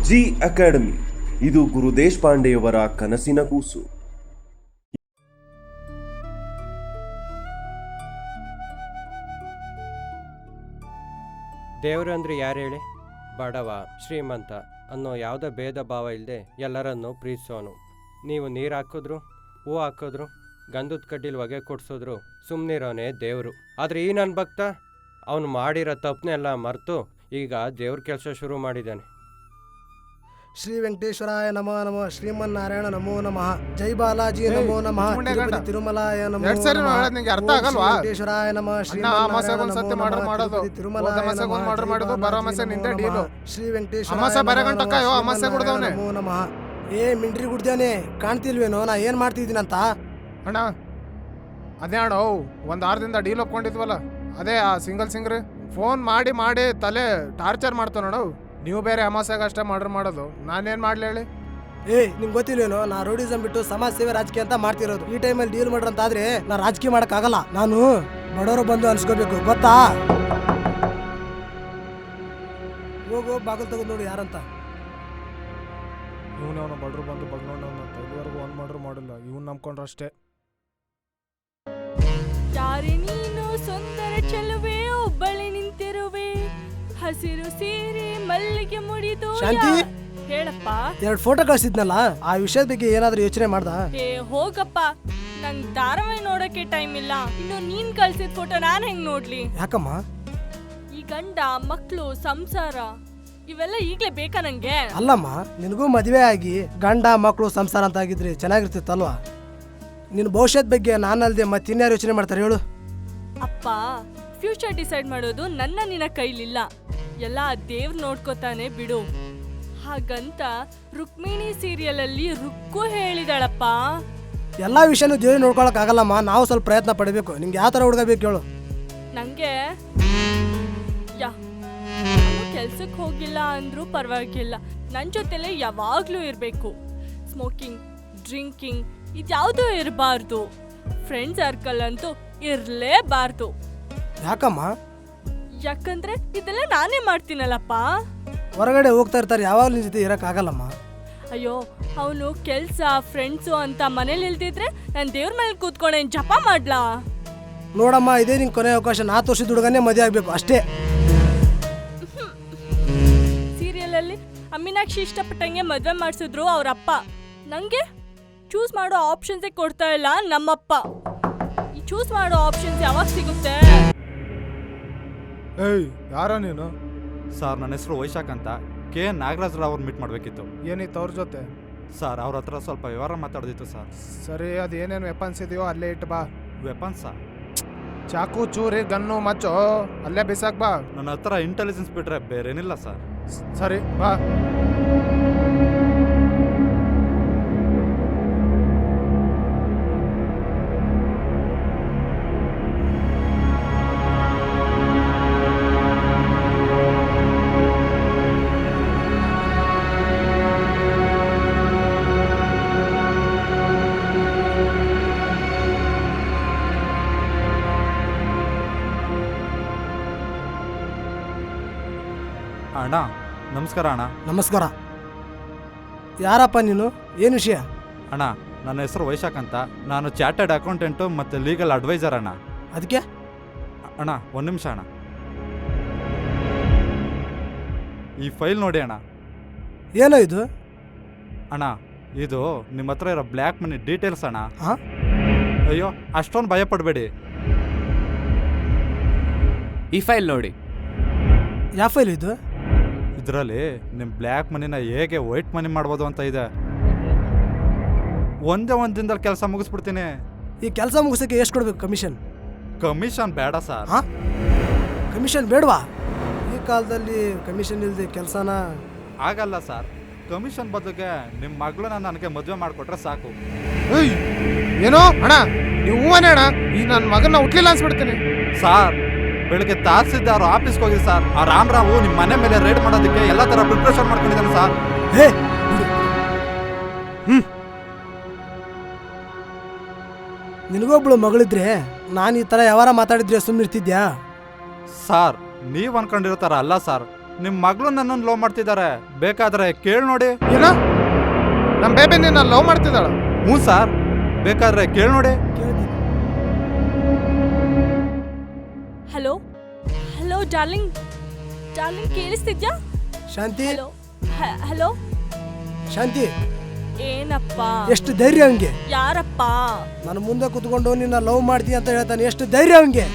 G academy, ಇದು ಗುರು ದೇಶಪಾಂಡೆಯವರ ಕನಸಿನ ಕೂಸು. ದೇವರು ಅಂದ್ರೆ ಯಾರು ಹೇಳಿ? ಬಡವ ಶ್ರೀಮಂತ ಅನ್ನೋ ಯಾವುದೋ ಭೇದ ಭಾವ ಇಲ್ಲದೆ ಎಲ್ಲರನ್ನೂ ಪ್ರೀತಿಸೋನು. ನೀವು ನೀರು ಹಾಕಿದ್ರು, ಹೂ ಹಾಕಿದ್ರು, ಗಂಧದ ಕಡ್ಡಿಲಿ ಹೊಗೆ ಕೊಡ್ಸಿದ್ರು ಸುಮ್ಮನಿರೋನೇ ದೇವರು. ಆದರೆ ಈ ನನ್ನ ಭಕ್ತ ಅವನು ಮಾಡಿರೋ ತಪ್ಪನೆಲ್ಲ ಮರೆತು ಈಗ ದೇವ್ರ ಕೆಲಸ ಶುರು ಮಾಡಿದ್ದಾನೆ. ಶ್ರೀ ವೆಂಕಟೇಶ್ವರಾಯ ನಮೋ ನಮಃ, ಶ್ರೀಮನ್ನಾರಾಯಣ ನಮೋ ನಮಃ, ಜೈ ಬಾಲಾಜಿ ನಮೋ ನಮಃ, ತಿರುಪತಿ ತಿರುಮಲಾಯ ನಮೋ ನಮಃ, ವೆಂಕಟೇಶ್ವರಾಯ ನಮಃ, ಶ್ರೀಮನ್ನಾರಾಯಣ ನಮೋ ನಮಃ, ತಿರುಪತಿ ತಿರುಮಲಾಯ ನಮಃ, ಶ್ರೀ ವೆಂಕಟೇಶ್ವರ ನಮೋ ನಮಃ. ಏ ಮಿಂಟ್ರಿ ಗುಡ್ದೇನೆ ಕಾಣ್ತಿಲ್ವೇನೋ ನಾ ಏನ್ ಮಾಡ್ತಿದ್ದೀನಂತ? ಅಣ್ಣ ಅದೇ ಅಣ್ಣ ಒಂದ್ 6 ದಿನದ ಡೀಲ್ ಒಪ್ಕೊಂಡಿದ್ವಲ್ಲ, ಅದೇ ಆ ಸಿಂಗಲ್ ಫೋನ್ ಮಾಡಿ ಮಾಡಿ ತಲೆ ಟಾರ್ಚರ್ ಮಾಡ್ತಾವ ನೋಡು. ನೀವು ಬೇರೆ ಅಮಾಸೆಗೆ ಅಷ್ಟೇ ಮಾಡೋದು, ನಾನೇನ್ ಮಾಡ್ಲಿ ಹೇಳಿ? ಏ ನಿಮ್ಗೆ ಗೊತ್ತಿಲ್ವೇನೋ, ನಾ ರೋಡಿಸಮ್ ಬಿಟ್ಟು ಸಮಾಜ ಸೇವೆ ರಾಜಕೀಯ ಅಂತ ಮಾಡ್ತಿರೋದು. ಈ ಟೈಮಲ್ಲಿ ಡೀಲ್ ಮಾಡ್ರಂತಾದ್ರೆ ನಾ ರಾಜಕೀಯ ಮಾಡಕ್ ಆಗಲ್ಲ. ನಾನು ಬಡವರು ಬಂದು ಅನ್ಸ್ಕೋಬೇಕು, ಗೊತ್ತಾ? ಹೋಗು ಬಾಗಿಲು ತಗೊಂಡು ನೋಡಿ ಯಾರಂತ. ಇವನವನು ಬಡ್ರು ಬಂದು ಬಗ್ನೋಣ, ಇದುವರೆಗೂ ಒಂದ್ ಮಾಡ್ರು ಮಾಡಿಲ್ಲ, ಇವನ್ ನಂಬ್ಕೊಂಡ್ರಷ್ಟೇ. ಯಾರೇ ನೀನು ಸುಂದರ ಚೆಲುವೆ, ಒಬ್ಬಳೆ ನಿಂತಿರುವೆ, ಹಸಿರು ಸೀರೆ ಮಲ್ಲಿಗೆ ಮುಡಿದು. ಶಾಂತಿ, ಹೇಳಪ್ಪ. 2 ಫೋಟೋ ಕಳಿಸಿದ್ನಲ್ಲ, ಆ ವಿಷಯದ ಬಗ್ಗೆ ಏನಾದ್ರೂ ಯೋಚನೆ ಮಾಡ್ದ? ಏ ಹೋಗಪ್ಪ, ನಂಗ್ ಧಾರಾವಾಹಿ ನೋಡಕ್ಕೆ ಟೈಮ್ ಇಲ್ಲ. ಇನ್ನು ನೀನ್ ಕಳ್ಸಿದ ಫೋಟೋ ನಾನ್ ಹೆಂಗ್ ನೋಡ್ಲಿ? ಯಾಕಮ್ಮ? ಈ ಗಂಡ ಮಕ್ಳು ಸಂಸಾರ ಇವೆಲ್ಲ ಈಗ್ಲೇ ಬೇಕಾ ನಂಗೆ? ಅಲ್ಲಮ್ಮ, ನಿನಗೂ ಮದುವೆ ಆಗಿ ಗಂಡ ಮಕ್ಕಳು ಸಂಸಾರ ಅಂತ ಆಗಿದ್ರೆ ಚೆನ್ನಾಗಿರ್ತಿತ್ತಲ್ವಾ? ನಿನ್ನ ಭವಿಷ್ಯದ ಬಗ್ಗೆ ನಾನಲ್ದೆ ಮತ್ತಿನ್ಯಾರು ಯೋಚನೆ ಮಾಡ್ತಾರೆ ಹೇಳು? ಅಪ್ಪ, ಫ್ಯೂಚರ್ ಡಿಸೈಡ್ ಮಾಡೋದು ನಿನ್ನ ಕೈಲಿಲ್ಲ, ಎಲ್ಲ ದೇವ್ರು ನೋಡ್ಕೋತಾನೆ ಬಿಡು. ಹಾಗಂತ ರುಕ್ಮಿಣಿ ಸೀರಿಯಲ್ ಅಲ್ಲಿ ರುಕ್ಕು ಹೇಳಿದಾಳಪ್ಪ, ಎಲ್ಲಾ ವಿಷಯನೂ ದೇವ್ರು ನೋಡ್ಕೊಳಕ್ ಆಗಲ್ಲಮ್ಮ, ನಾವು ಸ್ವಲ್ಪ ಪ್ರಯತ್ನ ಪಡಬೇಕು. ನಿಂಗೆ ಯಾವ ತರ ಹುಡುಗ ಬೇಕು ಹೇಳು? ನಂಗೆ ಕೆಲ್ಸಕ್ಕೆ ಹೋಗಿಲ್ಲ ಅಂದ್ರೂ ಪರವಾಗಿಲ್ಲ, ನನ್ನ ಜೊತೆಲೆ ಯಾವಾಗ್ಲೂ ಇರಬೇಕು. ಸ್ಮೋಕಿಂಗ್, ಡ್ರಿಂಕಿಂಗ್ ಇದ್ಯಾವುದೂ ಇರಬಾರ್ದು. ಫ್ರೆಂಡ್ ಸರ್ಕಲ್ ಅಂತೂ ಇರಲೇಬಾರ್ದು. ಯಾಕಮ್ಮ? ಯಾಕಂದ್ರೆ ಇದೆಲ್ಲ ನಾನೇ ಮಾಡ್ತೀನಲ್ಲಪ್ಪ. ಹೊರಗಡೆ ಹೋಗ್ತಾ ಇರ್ತಾರೆ, ಯಾವಾಗಲೂ ನಿನ್ ಜೊತೆ ಇರಕ್ ಆಗಲ್ಲಮ್ಮ. ಅಯ್ಯೋ, ಅವನು ಕೆಲ್ಸ ಫ್ರೆಂಡ್ಸು ಅಂತ ಮನೇಲಿ ಇಲ್ದಿದ್ರೆ ನಾನು ದೇವ್ರ ಮೇಲೆ ಕೂತ್ಕೊಂಡೇನು ಜಪ ಮಾಡ್ಲಾ? ನೋಡಮ್ಮ, ಇದೇ ನಿಂಗೆ ಕೊನೆ ಅವಕಾಶ. 4 ವರ್ಷದ ಹುಡುಗನೇ ಮದುವೆ ಆಗ್ಬೇಕು ಅಷ್ಟೇ. ಸೀರಿಯಲ್ ಅಲ್ಲಿ ಅಮ್ಮಿನಾಕ್ಷಿ ಇಷ್ಟಪಟ್ಟಂಗೆ ಮದ್ವೆ ಮಾಡಿಸಿದ್ರು ಅವರಪ್ಪ. ನಂಗೆ ಚೂಸ್ ಮಾಡೋ ಆಪ್ಷನ್ಸೇ ಕೊಡ್ತಾ ಇಲ್ಲ ನಮ್ಮಪ್ಪ. ಈ ಚೂಸ್ ಮಾಡೋ ಆಪ್ಷನ್ಸ್ ಯಾವಾಗ ಸಿಗುತ್ತೆ? ಏಯ್, ಯಾರ ನೀನು? ಸರ್, ನನ್ನ ಹೆಸರು ವೈಶಾಖ್ ಅಂತ. ಕೆ ನಾಗರಾಜ್ ರಾವ್ ಅವ್ರು ಮೀಟ್ ಮಾಡಬೇಕಿತ್ತು. ಏನಿತ್ತು ಅವ್ರ ಜೊತೆ? ಸರ್, ಅವ್ರ ಹತ್ರ ಸ್ವಲ್ಪ ವ್ಯವಹಾರ ಮಾತಾಡೋದಿತ್ತು ಸರ್. ಸರಿ, ಅದೇನೇನು ವೆಪನ್ಸ್ ಇದೆಯೋ ಅಲ್ಲೇ ಇಟ್ಟು ಬಾ. ವೆಪನ್ಸಾ? ಚಾಕು, ಚೂರಿ, ಗನ್ನು, ಮಚ್ಚು ಅಲ್ಲೇ ಬಿಸಾಕ್ ಬಾ. ನನ್ನ ಹತ್ರ ಇಂಟೆಲಿಜೆನ್ಸ್ ಬಿಟ್ರೆ ಬೇರೇನಿಲ್ಲ ಸರ್. ಸರಿ ಬಾ. ಅಣ್ಣ ನಮಸ್ಕಾರ. ಅಣ್ಣ ನಮಸ್ಕಾರ. ಯಾರಪ್ಪ ನೀನು? ಏನು ವಿಷಯ? ಅಣ್ಣ, ನನ್ನ ಹೆಸರು ವೈಶಾಖ್ ಅಂತ. ನಾನು ಚಾರ್ಟರ್ಡ್ ಅಕೌಂಟೆಂಟು ಮತ್ತು ಲೀಗಲ್ ಅಡ್ವೈಸರ್ ಅಣ್ಣ. ಅದಕ್ಕೆ? ಅಣ್ಣ, 1 ನಿಮಿಷ ಅಣ್ಣ. ಈ ಫೈಲ್ ನೋಡಿ ಅಣ್ಣ. ಏನೋ ಇದು? ಅಣ್ಣ, ಇದು ನಿಮ್ಮ ಹತ್ರ ಇರೋ ಬ್ಲ್ಯಾಕ್ ಮನಿ ಡೀಟೇಲ್ಸ್ ಅಣ್ಣ. ಹಾಂ? ಅಯ್ಯೋ, ಅಷ್ಟೊಂದು ಭಯ ಪಡಬೇಡಿ. ಈ ಫೈಲ್ ನೋಡಿ. ಯಾವ ಫೈಲ್ ಇದು? ಇದರಲ್ಲಿ ನಿಮ್ಮ ಬ್ಲ್ಯಾಕ್ ಮನಿನ ಹೇಗೆ ವೈಟ್ ಮನಿ ಮಾಡ್ಬೋದು ಅಂತ ಇದೆ. ಒಂದೇ ದಿನದಲ್ಲಿ ಕೆಲಸ ಮುಗಿಸ್ಬಿಡ್ತೀನಿ. ಈ ಕೆಲಸ ಮುಗಿಸೋಕ್ಕೆ ಎಷ್ಟು ಕೊಡ್ಬೇಕು ಕಮಿಷನ್? ಕಮಿಷನ್ ಬೇಡ ಸರ್. ಹಾಂ? ಕಮಿಷನ್ ಬೇಡವಾ? ಈ ಕಾಲದಲ್ಲಿ ಕಮಿಷನ್ ಇಲ್ಲದೆ ಕೆಲಸನ ಆಗಲ್ಲ ಸರ್. ಕಮಿಷನ್ ಬದಲಿಗೆ ನಿಮ್ಮ ಮಗಳನ್ನ ನನಗೆ ಮದುವೆ ಮಾಡಿಕೊಟ್ರೆ ಸಾಕು. ಏಯ್, ಏನೋ ಅಣ್ಣ, ನೀವು ಹೂವನೇ ಅಣ್ಣ. ಈ ನನ್ನ ಮಗನ ಹುಟ್ಲಿಲ್ಲ ಅನ್ಸ್ಬಿಡ್ತೀನಿ. ಸರ್, ಬೆಳಿಗ್ಗೆ ತಹಸೀಲ್ದಾರ್ ಆಫೀಸ್ಗೆ ಹೋಗಿ ಸರ್. ಆ ರಾಮರಾವು ನಿಮ್ಮ ಮನೆ ಮೇಲೆ ರೇಡ್ ಮಾಡೋದಕ್ಕೆ ಎಲ್ಲ ಥರ ಪ್ರಿಪ್ರೇಷನ್ ಮಾಡ್ಕೊಂಡಿದ್ದಾನೆ ಸರ್. ಹೇ, ನಿನಗೊಬ್ಳು ಮಗಳಿದ್ರೆ ನಾನು ಈ ಥರ ಯಾವಾರ ಮಾತಾಡಿದ್ರೆ ಸುಮ್ಮನಿರ್ತಿದ್ಯಾ? ಸರ್, ನೀವು ಅನ್ಕೊಂಡಿರೋ ಥರ ಅಲ್ಲ ಸರ್. ನಿಮ್ಮ ಮಗಳು ನನ್ನನ್ನು ಲವ್ ಮಾಡ್ತಿದ್ದಾರೆ, ಬೇಕಾದ್ರೆ ಕೇಳಿ ನೋಡಿ. ಏನ ನಮ್ಮ ಬೇಬಿ ನಿನ್ನ ಲವ್ ಮಾಡ್ತಿದ್ದಾಳ? ಹ್ಞೂ ಸರ್, ಬೇಕಾದ್ರೆ ಕೇಳಿ ನೋಡಿ. ಕೇಳ್ತೀನಿ. ಹಲೋ ಹಲೋ ಡಾರ್ಲಿಂಗ್, ಡಾರ್ಲಿಂಗ್ ಕೇಳಿಸ್ತಿದ್ಯಾ? ಶಾಂತಿ, ಹಲೋ ಹಲೋ. ಶಾಂತಿ, ಏನಪ್ಪ? ಎಷ್ಟು ಧೈರ್ಯ ಅವನಿಗೆ? ಯಾರಪ್ಪ? ನಾನು ಮುಂದೆ ಕುತ್ಕೊಂಡು ನಿನ್ನ ಲವ್ ಮಾಡ್ತೀನಿ ಅಂತ ಹೇಳ್ತಾನೆ. ಎಷ್ಟು ಧೈರ್ಯ ಅವನಿಗೆ?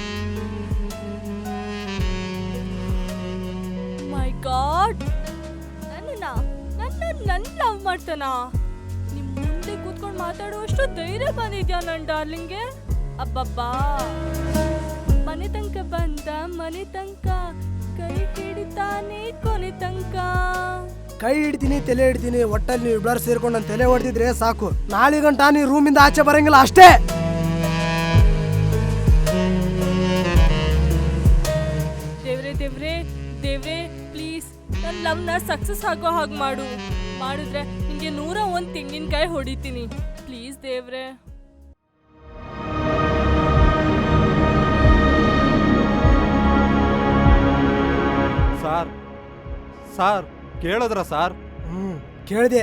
ಮೈ ಗಾಡ್, ನನ್ನ ಲವ್ ಮಾಡ್ತಾನ? ನಿಮ್ ಮುಂದೆ ಕೂತ್ಕೊಂಡು ಮಾತಾಡುವಷ್ಟು ಧೈರ್ಯ ಬಂದಿದ್ಯಾ ನನ್ನ ಡಾರ್ಲಿಂಗ್ಗೆ? ಅಬ್ಬಬ್ಬಾ, ಮನೆ ತನಕ ಬಂದ, ಮನೆ ತನಕ ಕೈ ಹಿಡಿತಾನೆ ಕೊನೆ ತನಕ. ಕೈ ಹಿಡ್ತೀನಿ, ತಲೆ ಹಿಡ್ತೀನಿ, ಒಟ್ಟಲ್ಲಿ ನೀವು ಇಬ್ಬರು ಸೇರ್ಕೊಂಡು ನನ್ನ ತಲೆ ಹೊಡೆದಿದ್ರೆ ಸಾಕು. ನಾಳೆ ಗಂಟ ನೀ ರೂಮಿಂದ ಆಚೆ ಬರಂಗಿಲ್ಲ ಅಷ್ಟೇ. ದೇವ್ರೆ ದೇವ್ರೆ ದೇವ್ರೆ, ಪ್ಲೀಸ್ ನನ್ನ ಲವ್ನ ಸಕ್ಸಸ್ ಆಗೋ ಹಾಗೆ ಮಾಡಿದ್ರೆ ನಿಂಗೆ 101 ತೆಂಗಿನಕಾಯಿ ಹೊಡಿತೀನಿ. ಪ್ಲೀಸ್ ದೇವ್ರೆ. ಸಾರ್ ಸಾರ್ ಕೇಳಿದ್ರ ಸಾರ್? ಕೇಳಿದೆ.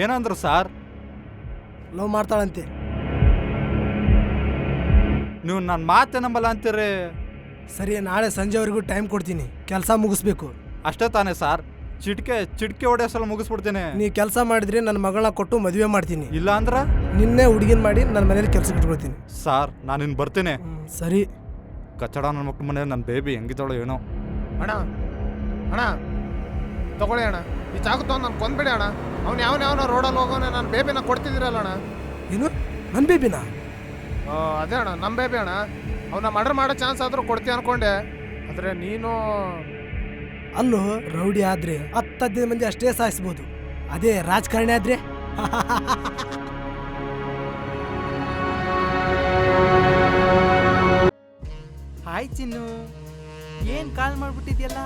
ಏನಂದ್ರು ಸಾರ್? ಲವ್ ಮಾಡ್ತಾಳಂತೆ. ನೀವು ನನ್ನ ಮಾತೆ ನಂಬಲ್ಲ ಅಂತೀರಿ. ಸರಿ, ನಾಳೆ ಸಂಜೆವರೆಗೂ ಟೈಮ್ ಕೊಡ್ತೀನಿ, ಕೆಲಸ ಮುಗಿಸ್ಬೇಕು. ಅಷ್ಟೇ ತಾನೇ ಸಾರ್? ಚಿಟ್ಕೆ ಹೊಡೆಯೋ ಸಲ ಮುಗಿಸ್ಬಿಡ್ತೀನಿ. ನೀ ಕೆಲಸ ಮಾಡಿದ್ರೆ ನನ್ನ ಮಗಳನ್ನ ಕೊಟ್ಟು ಮದುವೆ ಮಾಡ್ತೀನಿ. ಇಲ್ಲ ಅಂದ್ರೆ ನಿನ್ನೆ ಹುಡುಗಿನ ಮಾಡಿ ನನ್ನ ಮನೇಲಿ ಕೆಲಸ ಬಿಟ್ಕೊಳ್ತೀನಿ. ಸಾರ್, ನಾನು ಇನ್ನು ಬರ್ತೀನಿ. ಸರಿ. ಕಚ್ಚಡ ನನ್ನ ಮಕ್ಕಳ ಮನೆ ನನ್ನ ಬೇಬಿ ಹೆಂಗಿದ್ದಾಳೋ ಏನೋ. ಅಣ್ಣ ಅಣ್ಣ ತಗೊಳ್ಳಿ ಅಣ್ಣ, ಈ ಚಾಕು ತಗೊಂಡು ನಾನು ಕೊಂದ್ಬಿಡಿ ಅಣ್ಣ. ಅವ್ನು ಯಾವನ ರೋಡಲ್ಲಿ ಹೋಗೋನೆ ನನ್ನ ಬೇಬಿನ ಕೊಡ್ತಿದ್ದೀರಲ್ಲ ಅಣ್ಣ. ಏನು, ನನ್ನ ಬೇಬಿನ? ಅದೇ ಅಣ್ಣ, ನಮ್ಮ ಬೇಬಿ ಅಣ್ಣ. ಅವನ್ನ ಮರ್ಡರ್ ಮಾಡೋ ಚಾನ್ಸ್ ಆದರೂ ಕೊಡ್ತೀಯ ಅನ್ಕೊಂಡೆ, ಆದರೆ ನೀನು ಅಲ್ಲೂ ರೌಡಿ ಆದ್ರೆ 10-15 ಮಂದಿ ಅಷ್ಟೇ ಸಾಯಿಸ್ಬೋದು. ಅದೇ ರಾಜಕಾರಣಿ ಆದ್ರೆ ಹಾಯ್ ಚಿನ್ನು, ಏನ್ ಕಾಲ್ ಮಾಡ್ಬಿಟ್ಟಿದ್ಯಲ್ಲ?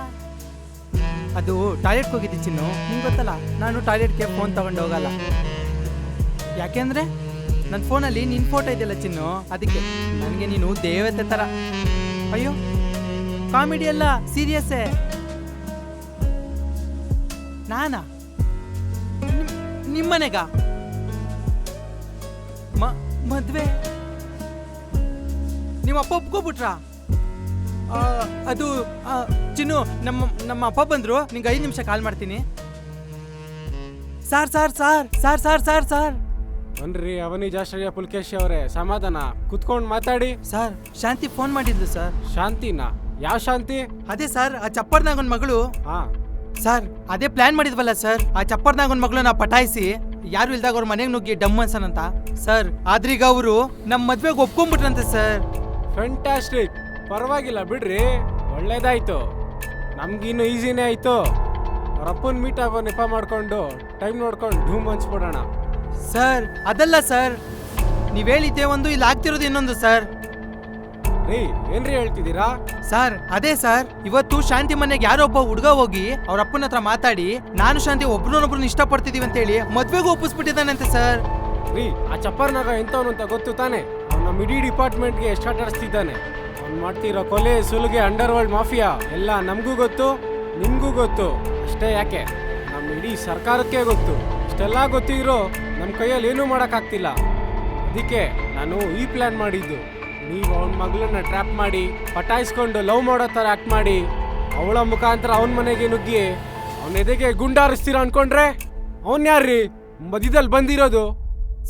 ಅದು ಟಾಯ್ಲೆಟ್ಗೆ ಹೋಗಿದ್ದೆ ಚಿನ್ನು, ನಿಂಗೆ ಗೊತ್ತಲ್ಲ ನಾನು ಟಾಯ್ಲೆಟ್ಗೆ ಫೋನ್ ತಗೊಂಡು ಹೋಗಲ್ಲ. ಯಾಕೆಂದ್ರೆ ನನ್ನ ಫೋನಲ್ಲಿ ನಿನ್ನ ಫೋಟೋ ಇದೆಯಲ್ಲ ಚಿನ್ನು, ಅದಕ್ಕೆ ನನಗೆ ನೀನು ದೇವತೆ ಥರ. ಅಯ್ಯೋ, ಕಾಮಿಡಿ ಅಲ್ಲ, ಸೀರಿಯಸ್ಸೇ. ನಾನಾ ನಿಮ್ಮನೆಗ ಮದ್ವೆ? ನಿಮ್ಮ ಅಪ್ಪ ಒಪ್ಕೊಬಿಟ್ರಾ? ಅದು ಚಿನ್ನು, ನಮ್ಮ ಅಪ್ಪ ಬಂದ್ರು, ನಿಂಗೆ 5 ನಿಮಿಷ ಕಾಲ್ ಮಾಡ್ತೀನಿ. Sir sir sir sir sir sir sir ಬನ್ರಿ ಅವನಿಜಾಶ್ರಯ ಪುಲ್ಕೇಶಿ ಅವರೇ, ಸಮಾಧಾನ ಕುತ್ಕೊಂಡು ಮಾತಾಡಿ. ಸರ್, ಶಾಂತಿ ಫೋನ್ ಮಾಡಿದ್ಲು ಸರ್. ಶಾಂತಿನಾ? ಯಾವ ಶಾಂತಿ? ಅದೇ ಸರ್, ಆ ಚಪ್ಪರ್ನಾಗ ಒಂದ್ ಮಗಳು. ಹಾ ಸರ್, ಅದೇ ಪ್ಲಾನ್ ಮಾಡಿದ್ವಲ್ಲ ಸರ್, ಆ ಚಪ್ಪರ್ನಾಗ ಒಂದ್ ಮಗಳನ್ನ ಪಟಾಯಿಸಿ ಯಾರು ಇಲ್ದಾಗ ಅವ್ರ ಮನೆಗೆ ನುಗ್ಗಿ ಡಮ್ ಅನ್ಸನಂತ ಸರ್. ಆದ್ರೀಗ ಅವರು ನಮ್ಮ ಮದ್ವೆಗೆ ಒಪ್ಕೊಂಡ್ಬಿಟ್ರಂತೆ ಸರ್. ಫ್ಯಾಂಟಾಸ್ಟಿಕ್, ಪರವಾಗಿಲ್ಲ ಬಿಡ್ರಿ, ಒಳ್ಳೇದಾಯ್ತು. ನಮ್ಗಿನ್ನು ಈಸಿನೇ ಆಯ್ತು. ಅವ್ರಪ್ಪನ ಮೀಟ್ ಆಗೋ ನೆಪ ಮಾಡ್ಕೊಂಡು ಟೈಮ್ ನೋಡ್ಕೊಂಡು ಧೂಮ್ ಹಂಚ್ಬಿಡೋಣ. ಸರ್, ಅದಲ್ಲ ಸರ್, ನೀವ್ ಹೇಳಿದ್ದೆ ಒಂದು, ಇಲ್ಲಿ ಆಗ್ತಿರೋದು ಇನ್ನೊಂದು ಸರ್. ರೀ, ಏನ್ರಿ ಹೇಳ್ತಿದ್ದೀರಾ? ಸರ್, ಅದೇ ಸರ್, ಇವತ್ತು ಶಾಂತಿ ಮನೆಗೆ ಯಾರೋ ಒಬ್ಬ ಹುಡುಗ ಹೋಗಿ ಅವ್ರ ಅಪ್ಪನ ಹತ್ರ ಮಾತಾಡಿ ನಾನು ಶಾಂತಿ ಒಬ್ರನ್ನೊಬ್ರನ್ನ ಇಷ್ಟಪಡ್ತಿದೀವಿ ಅಂತ ಹೇಳಿ ಮದ್ವೆಗೂ ಒಪ್ಪಿಸ್ಬಿಟ್ಟಿದ್ದಾನಂತೆ ಸರ್. ರೀ, ಆ ಚಪ್ಪರ್ನಾಗ ಎಂತವನು ಅಂತ ಗೊತ್ತು ತಾನೆ? ಅವ್ನು ನಮ್ಮ ಇಡೀ ಡಿಪಾರ್ಟ್ಮೆಂಟ್ಗೆ ಎಷ್ಟಾಟ ಆಡಿಸ್ತಿದ್ದಾನೆ. ಅವ್ನು ಮಾಡ್ತಿರೋ ಕೊಲೆ, ಸುಲಿಗೆ, ಅಂಡರ್ ವರ್ಲ್ಡ್ ಮಾಫಿಯಾ ಎಲ್ಲ ನಮಗೂ ಗೊತ್ತು, ನಿಮಗೂ ಗೊತ್ತು. ಅಷ್ಟೇ ಯಾಕೆ, ನಮ್ಮ ಇಡೀ ಸರ್ಕಾರಕ್ಕೆ ಗೊತ್ತು. ಇಷ್ಟೆಲ್ಲ ಗೊತ್ತಿರೋ ನಮ್ಮ ಕೈಯಲ್ಲಿ ಏನೂ ಮಾಡೋಕ್ಕಾಗ್ತಿಲ್ಲ. ಅದಕ್ಕೆ ನಾನು ಈ ಪ್ಲ್ಯಾನ್ ಮಾಡಿದ್ದು. ನೀವು ಅವನ ಮಗಳನ್ನ ಟ್ರ್ಯಾಪ್ ಮಾಡಿ ಪಟಾಯಿಸ್ಕೊಂಡು ಲವ್ ಮಾಡೋ ಥರ ಆ್ಯಕ್ಟ್ ಮಾಡಿ ಅವಳ ಮುಖಾಂತರ ಅವನ ಮನೆಗೆ ನುಗ್ಗಿ ಅವನ ಎದೆಗೆ ಗುಂಡಾರಿಸ್ತೀರ ಅನ್ಕೊಂಡ್ರೆ ಅವನ್ ಯಾರ್ರೀ ಮಧ್ಯದಲ್ಲಿ ಬಂದಿರೋದು?